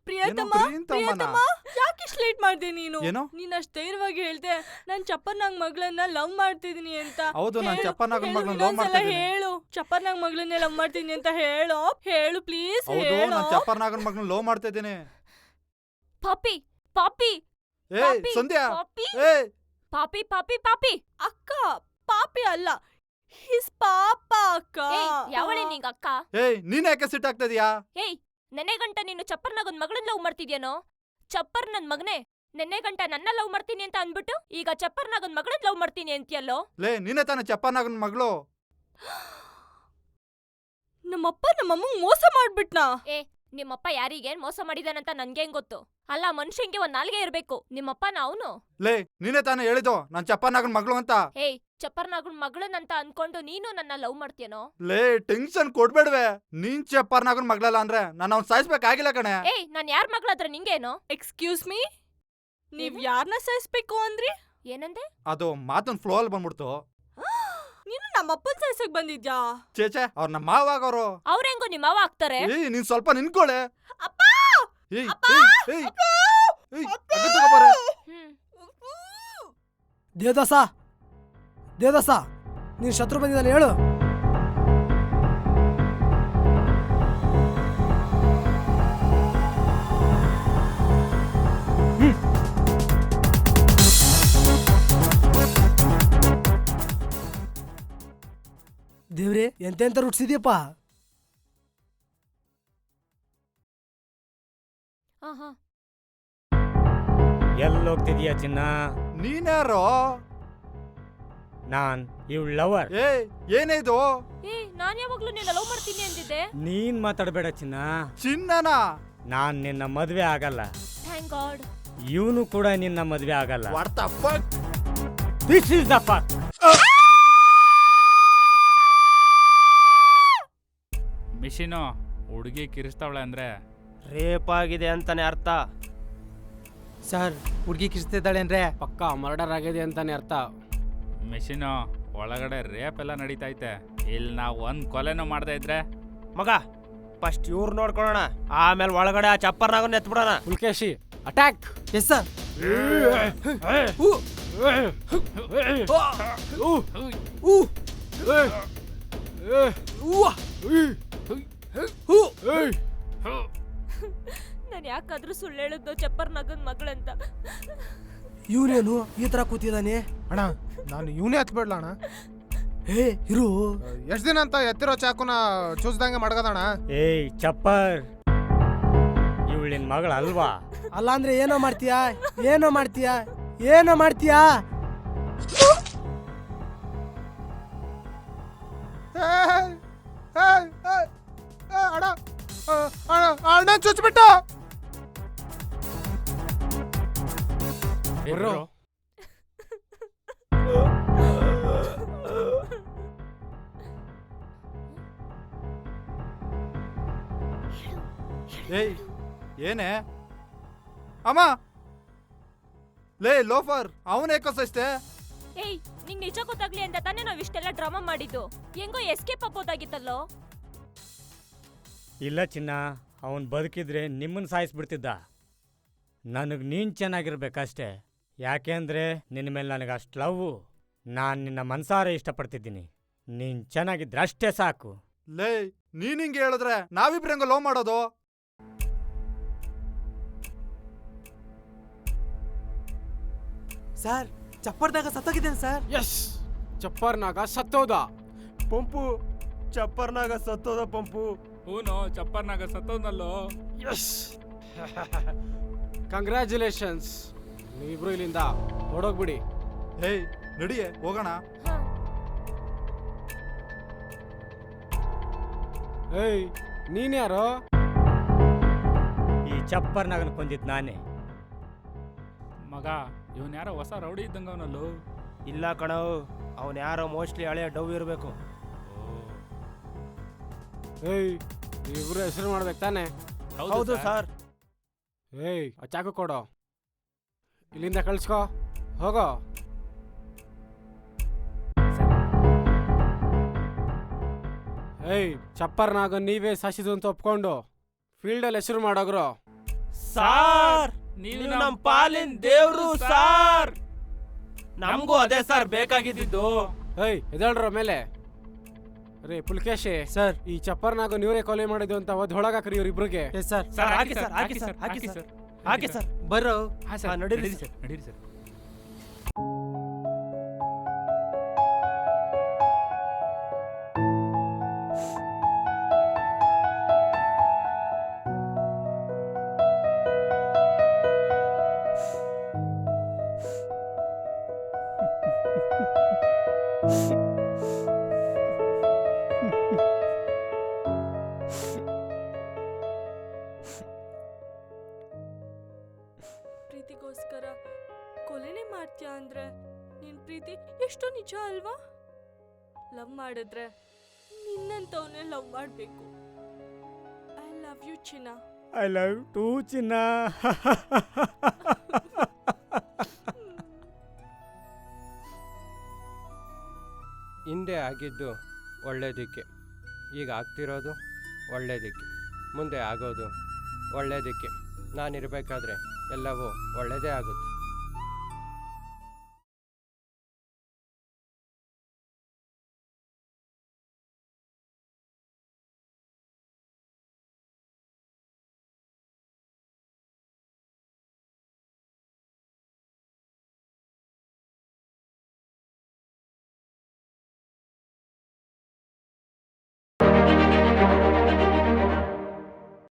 ಪ್ರಿಯತಮ್ಮ ಪ್ರಿಯತಮ್ಮನ? ಪ್ರಿಯತಮ್ಮ ಯಾಕಿಷ್ಟು ಲೇಟ್ ಮಾಡ್ದೆ ನೀನು ಏನು? ನೀನ್ ಅಷ್ಟ್ ಧೈರ್ಯವಾಗಿ ಹೇಳ್ದೆ ನಾನ್ ಚಪ್ಪರ್ನಾಗ್ ಮಗಳನ್ನ ಲವ್ ಮಾಡ್ತಿದೀನಿ ಅಂತ. ಹೌದು, ನಾನ್ ಹೇಳು, ಚಪ್ಪರ್ನಾಗನ್ ಹೇಳು, ಮಗಳನ್ನ love ಇನ್ನೊಂದ್ಸಲ ಮಾಡ್ತಾ ಇದೀನಿ. ಹೇಳು ಚಪ್ಪರ್ನಾಗ್ ಮಗಳನ್ನೇ ಲವ್ ಮಾಡ್ತೀನಿ ಅಂತ ಹೇಳು. ಹೇಳು ಪ್ಲೀಸ್ ಹೌದು, ಹೇಳು. ನಾನ್ ಚಪ್ಪರ್ನಾಗನ್ ಮಗನ ಲವ್ ಮಾಡ್ತಾ ಇದ್ದೀನಿ. ಪಾಪಿ ಪಾಪಿ ಏ ಪಾಪಿ, ಸಂಧ್ಯಾ, ಪಾಪಿ ಏ ಪಾಪಿ ಪಾಪಿ ಪಾಪಿ ಅಕ್ಕ ಪಾಪಿ ಅಲ್ಲ, ಹಿಸ್ ಪಾಪ ಅಕ್ಕ. ಯಾವಳೆ ನಿಂಗ ಅಕ್ಕ? ಏಯ್ ನೀನ್ ಯಾಕೆ ಸಿಟ್ ಆಗ್ತಾ ಇದೀಯಾ? ಏಯ್ ನೆನ್ನೆ ಗಂಟ ನೀನು ಚಪ್ಪರ್ನಾಗ ಒಂದ್ ಮಗಳನ್ನ ಲವ್ ಮಾಡ್ತಿದ್ಯೇನೋ? ಚಪ್ಪರ್ ನನ್ ಮಗನೇ, ನೆನ್ನೆ ಗಂಟ ನನ್ನ ಲವ್ ಮಾಡ್ತೀನಿ ಅಂತ ಅನ್ಬಿಟ್ಟು ಈಗ ಚಪ್ಪರ್ನಾಗ ಒಂದ್ ಮಗಳನ್ನ ಲವ್ ಮಾಡ್ತೀನಿ ಅಂತೀಯಲ್ಲೋ? ಲೇ ನೀನೇ ತಾನೇ ಚಪ್ಪರ್ನಾಗನ್ ಮಗಳು. ನಮ್ಮಪ್ಪ ನಮ್ಮಮ್ಮಂಗ್ ಮೋಸ ಮಾಡ್ಬಿಟ್ನಾ? ಏ ನಿಮ್ಮಪ್ಪ ಯಾರಿಗೆ ಮೋಸ ಮಾಡಿದಾನಂತ ನನ್ಗೇನ್ ಗೊತ್ತು? ಅಲ್ಲ ಮನುಷ್ಯಂಗೆ ಒಂದ್ ನಾಲ್ಗೆ ಇರ್ಬೇಕು. ನಿಮ್ಮಪ್ಪನ ಅವನು? ಲೇ ನೀನೇ ತಾನೇ ಹೇಳಿದ್ದು ನಾನ್ ಚಪ್ಪರ್ನಾಗನ್ ಮಗಳು ಅಂತ. ಏಯ್ ಚಪ್ಪರ್ನಾಗ ಮಗಳನ್ನಂತ ಅನ್ಕೊಂಡು ನೀನು ನನ್ನ ಲವ್ ಮಾಡ್ತೀಯನೋ? ಲೇ ಟೆನ್ಷನ್ ಕೊಡ್ಬೇಡ್ವೆ. ನೀನ್ ಚಪ್ಪರ್ನಾಗನ್ ಮಗಳಲ್ಲ ಅಂದ್ರೆ ನಾನು ಅವ್ನ್ ಸಾಯಿಸ್ಬೇಕಾಗಿಲ್ಲ ಕಣೆ. ಏಯ್ ನಾನ್ ಯಾರ್ ಮಗಳಾದ್ರೆ ನಿಂಗೇನೋ? ಎಕ್ಸ್ಕ್ಯೂಸ್ ಮೀ, ನೀವ್ ಯಾರನ್ನ ಸಾಯಿಸ್ಬೇಕು ಅಂದ್ರಿ? ಏನಂದೆ? ಅದು ಮಾತನ್ ಫ್ಲೋ ಅಲ್ಲಿ ಬಂದ್ಬಿಡ್ತು. ನೀನು ನಮ್ಮಪ್ಪನ್ ಸಾಯಿಸಕ್ ಬಂದಿದ್ಯಾ? ಚೇಚೆ ಅವ್ರ ನಮ್ಮ ಮಾವಾಗವ್ರು. ಅವ್ರೆಂಗೋ ನಿಮ್ಮ ಮಾವ ಆಗ್ತಾರೆ? ಏಯ್ ನೀನ್ ಸ್ವಲ್ಪ ನಿನ್ಕೊಳೆ. ಅಪ್ಪ ಏಯ್ ಅಪ್ಪ! ಏಯ್ ಏಯ್ ಏಯ್ ಅಗತ್ಯ ತಗೋಬಾರೆ. ದೇವದಾಸ ದೇವದಾಸ, ನೀನ್ ಶತ್ರು ಬಂದಿದ್ದಾನೆ ಹೇಳು. ದೇವ್ರೆ ಎಂತೆಂತ ರುಟ್ಸಿದ್ಯಪ್ಪ. ಆಹಾ ಎಲ್ಲೋಗ್ತಿದ್ಯಾ ಚಿನ್ನ? ನೀನ್ಯಾರೋ? ನಾನ್ ಇವಳ ಲವರ್. ಏಯ್ ಏನಿದು? ಏ ನಾನ್ ಯಾವಾಗ್ಲೂ ನಿನ್ನ ಲವ್ ಮಾಡ್ತೀನಿ ಅಂದಿದ್ದೆ. ನೀನ್ ಮಾತಾಡ್ಬೇಡ ಚಿನ್ನ. ಚಿನ್ನನ? ನಾನ್ ನಿನ್ನ ಮದ್ವೆ ಆಗಲ್ಲ. Thank god. ಇವನು ಕೂಡ ನಿನ್ನ ಮದ್ವೆ ಆಗಲ್ಲ. What the fuck? This is the fuck. Machine ಹುಡುಗಿ ಕಿರಿಸ್ತಾವಳೆ ಅಂದ್ರೆ ರೇಪ್ ಆಗಿದೆ ಅಂತಾನೆ ಅರ್ಥ. ಸರ್ ಹುಡುಗಿ ಕಿಸ್ತಿದ್ದಾಳೆ ಅಂದ್ರೆ ಪಕ್ಕ ಮರ್ಡರ್ ಆಗಿದೆ ಅಂತಾನೆ ಅರ್ಥ. ಮಿಷಿನು ಒಳಗಡೆ ರೇಪ್ ಎಲ್ಲ ನಡೀತೈತೆ. ಇಲ್ಲಿ ನಾವು ಒಂದ್ ಕೊಲೆನೂ ಮಾಡ್ತಾ ಇದ್ರೆ ಮಗ ಫಸ್ಟ್ ಇವ್ರು ನೋಡ್ಕೊಳ್ಳೋಣ, ಆಮೇಲೆ ಒಳಗಡೆ ಆ ಚಪ್ಪರ್ನಾಗ ಎತ್ಬಿಡೋಣ. ಪುಲ್ಕೇಶಿ ಅಟ್ಯಾಕ್. Yes sir. ನಾನು ಯಾಕಾದ್ರೂ ಸುಳ್ಳು ಹೇಳಿದ್ದು ಚಪ್ಪರ್ನಾಗನ್ ಮಗಳಂತ? ಇವನೇನು ಈ ತರ ಕೂತಿದ್ದಾನೆ? ಅಣ್ಣ ನಾನು ಇವನೇ ಹತ್ಬೇಡ್ಲ ಅಣ್ಣ. ಹೇ ಇರು, ಎಷ್ಟ್ ದಿನ ಅಂತ ಎತ್ತಿರೋ ಚಾಕುನ ಚೂಸ್ದಂಗೆ ಮಡ್ಗದಣ್ಣ. ಏಯ್ ಚಪ್ಪರ್, ಇವಳಿನ ಮಗಳ ಅಲ್ವಾ? ಅಲ್ಲ ಅಂದ್ರೆ ಏನೋ ಮಾಡ್ತೀಯಾ? ಏನೋ ಮಾಡ್ತೀಯಾ? ಏನೋ ಮಾಡ್ತೀಯಾ? ಅಣ್ಣ ಅಣ್ಣ ಚುಚ್ಬಿಟ್ಟ. ಏಯ್ ಏನೇ ಅಮ್ಮ? ಲೇ ಲೋಫರ್, ಅವನೇ ಕಸೈಸ್ತೆ. ಏಯ್ ನಿಂಗ್ ನಿಜ ಗೊತ್ತಾಗ್ಲಿ ಅಂತ ತಾನೇ ನಾವ್ ಇಷ್ಟೆಲ್ಲ ಡ್ರಾಮಾ ಮಾಡಿದ್ದು. ಹೆಂಗೋ ಎಸ್ಕೇಪ್ ಆಗ್ಬೋದಾಗಿತ್ತಲ್ಲೋ? ಇಲ್ಲ ಚಿನ್ನ, ಅವನ್ ಬದುಕಿದ್ರೆ ನಿಮ್ಮನ್ನ ಸಾಯಿಸ್ಬಿಡ್ತಿದ್ದ. ನನಗ್ ನೀನ್ ಚೆನ್ನಾಗಿರ್ಬೇಕಷ್ಟೇ. ಯಾಕೆಂದ್ರೆ ನಿನ್ನ ಮೇಲೆ ನನಗೆ ಅಷ್ಟು ಲವ್. ನಾನು ನಿನ್ನ ಮನ್ಸಾರೆ ಇಷ್ಟಪಡ್ತಿದ್ದೀನಿ. ನೀನ್ ಚೆನ್ನಾಗಿದ್ರೆ ಅಷ್ಟೇ ಸಾಕು. ಲೇ ನೀನ್ ಹಿಂಗೆ ಹೇಳಿದ್ರೆ ನಾವಿಬ್ರು ಹೆಂಗ ಲವ್ ಮಾಡೋದು? ಸರ್ ಚಪ್ಪರ್ದಾಗ ಸತ್ತೋಗಿದ್ದೇನೆ ಸರ್. ಎಸ್ ಚಪ್ಪರ್ನಾಗ ಸತ್ತೋದ. ಪಂಪು ಚಪ್ಪರ್ನಾಗ ಸತ್ತೋದ ಪಂಪು. ಹೂನೋ ಚಪ್ಪರ್ನಾಗ ಸತ್ತೋದ್ನಲ್ಲೋ. Yes congratulations. ನೀವಿಬ್ರು ಇಲ್ಲಿಂದ ಹೊಡೋಗ್ಬಿಡಿ. ಹೇಯ್ ನಡಿಯೇ ಹೋಗೋಣ. ಏಯ್ ನೀನ್ಯಾರೋ? ಈ ಚಪ್ಪರ್ನಾಗನ್ ಕೊಂದಿದ್ ನಾನೇ. ಮಗ ಇವನ್ ಯಾರೋ ಹೊಸ ರೌಡಿ ಇದ್ದಂಗ ಅವನಲ್ಲೂ. ಇಲ್ಲ ಕಣವು, ಅವನ್ ಯಾರೋ ಮೋಸ್ಟ್ಲಿ ಹಳೆಯ ಡವ್ ಇರಬೇಕು. ಏಯ್ ನೀವಿಬ್ರು ಹೆಸರು ಮಾಡ್ಬೇಕು ತಾನೆ? ಹೌದು ಸರ್. ಏಯ್ ಆ ಚಾಕು ಕೊಡೋ. ಇಲ್ಲಿಂದ ಕಳ್ಸ್ಕೋ, ಹೋಗೋ. ಏಯ್ ಚಪ್ಪರ್ನಾಗ ನೀವೇ ಸಾಸಿದು ಅಂತ ಒಪ್ಕೊಂಡು ಫೀಲ್ಡಲ್ಲಿ ಹೆಸರು ಮಾಡೋಗ್ರು. ಸಾರ್ ನೀವು ನೀವು ನಮ್ಮ ಪಾಲಿನ ದೇವ್ರು ಸಾರ್. ನಮಗೂ ಅದೇ ಸರ್ ಬೇಕಾಗಿದ್ದು. ಏಯ್ ಎದ್ದೇಳ್ರ ಮೇಲೆ. ರೀ ಪುಲ್ಕೇಶಿ ಸರ್ ಈ ಚಪ್ಪರ್ನಾಗ ನೀವೇ ಕೊಲೆ ಮಾಡಿದ್ದು ಅಂತ ಒಳಗಾಕ್ರಿ ಇವ್ರಿಬ್ರಿಗೆ. Yes sir. ಸರ್ ಹಾಕಿ ಸರ್ ಹಾಕಿ ಸರ್ ಹಾಕಿ ಸರ್ ಹಾಕಿ ಸರ್. ಬರೋ ಹಾಂ ಸರ್ ನಡೀರಿ ಸರ್ ನಡೀರಿ ಸರ್. ಪ್ರೀತಿಗೋಸ್ಕರ ಕೊಲೆನೇ ಮಾಡ್ತೀಯ ಅಂದ್ರೆ ನಿನ್ ಪ್ರೀತಿ ಎಷ್ಟು ನಿಜ ಅಲ್ವಾ? ಲವ್ ಮಾಡಿದ್ರೆ ನಿನ್ನಂತವನ್ನೇ ಲವ್ ಮಾಡಬೇಕು. ಐ ಲವ್ ಯು ಚಿನ್ನ. ಐ ಲವ್ ಟು ಚಿನ್ನ. ಹಿಂದೆ ಆಗಿದ್ದು ಒಳ್ಳೇದಕ್ಕೆ, ಈಗ ಆಗ್ತಿರೋದು ಒಳ್ಳೇದಕ್ಕೆ, ಮುಂದೆ ಆಗೋದು ಒಳ್ಳೇದಕ್ಕೆ. ನಾನಿರಬೇಕಾದ್ರೆ ಎಲ್ಲವೂ ಒಳ್ಳೆಯದೇ ಆಗುತ್ತೆ.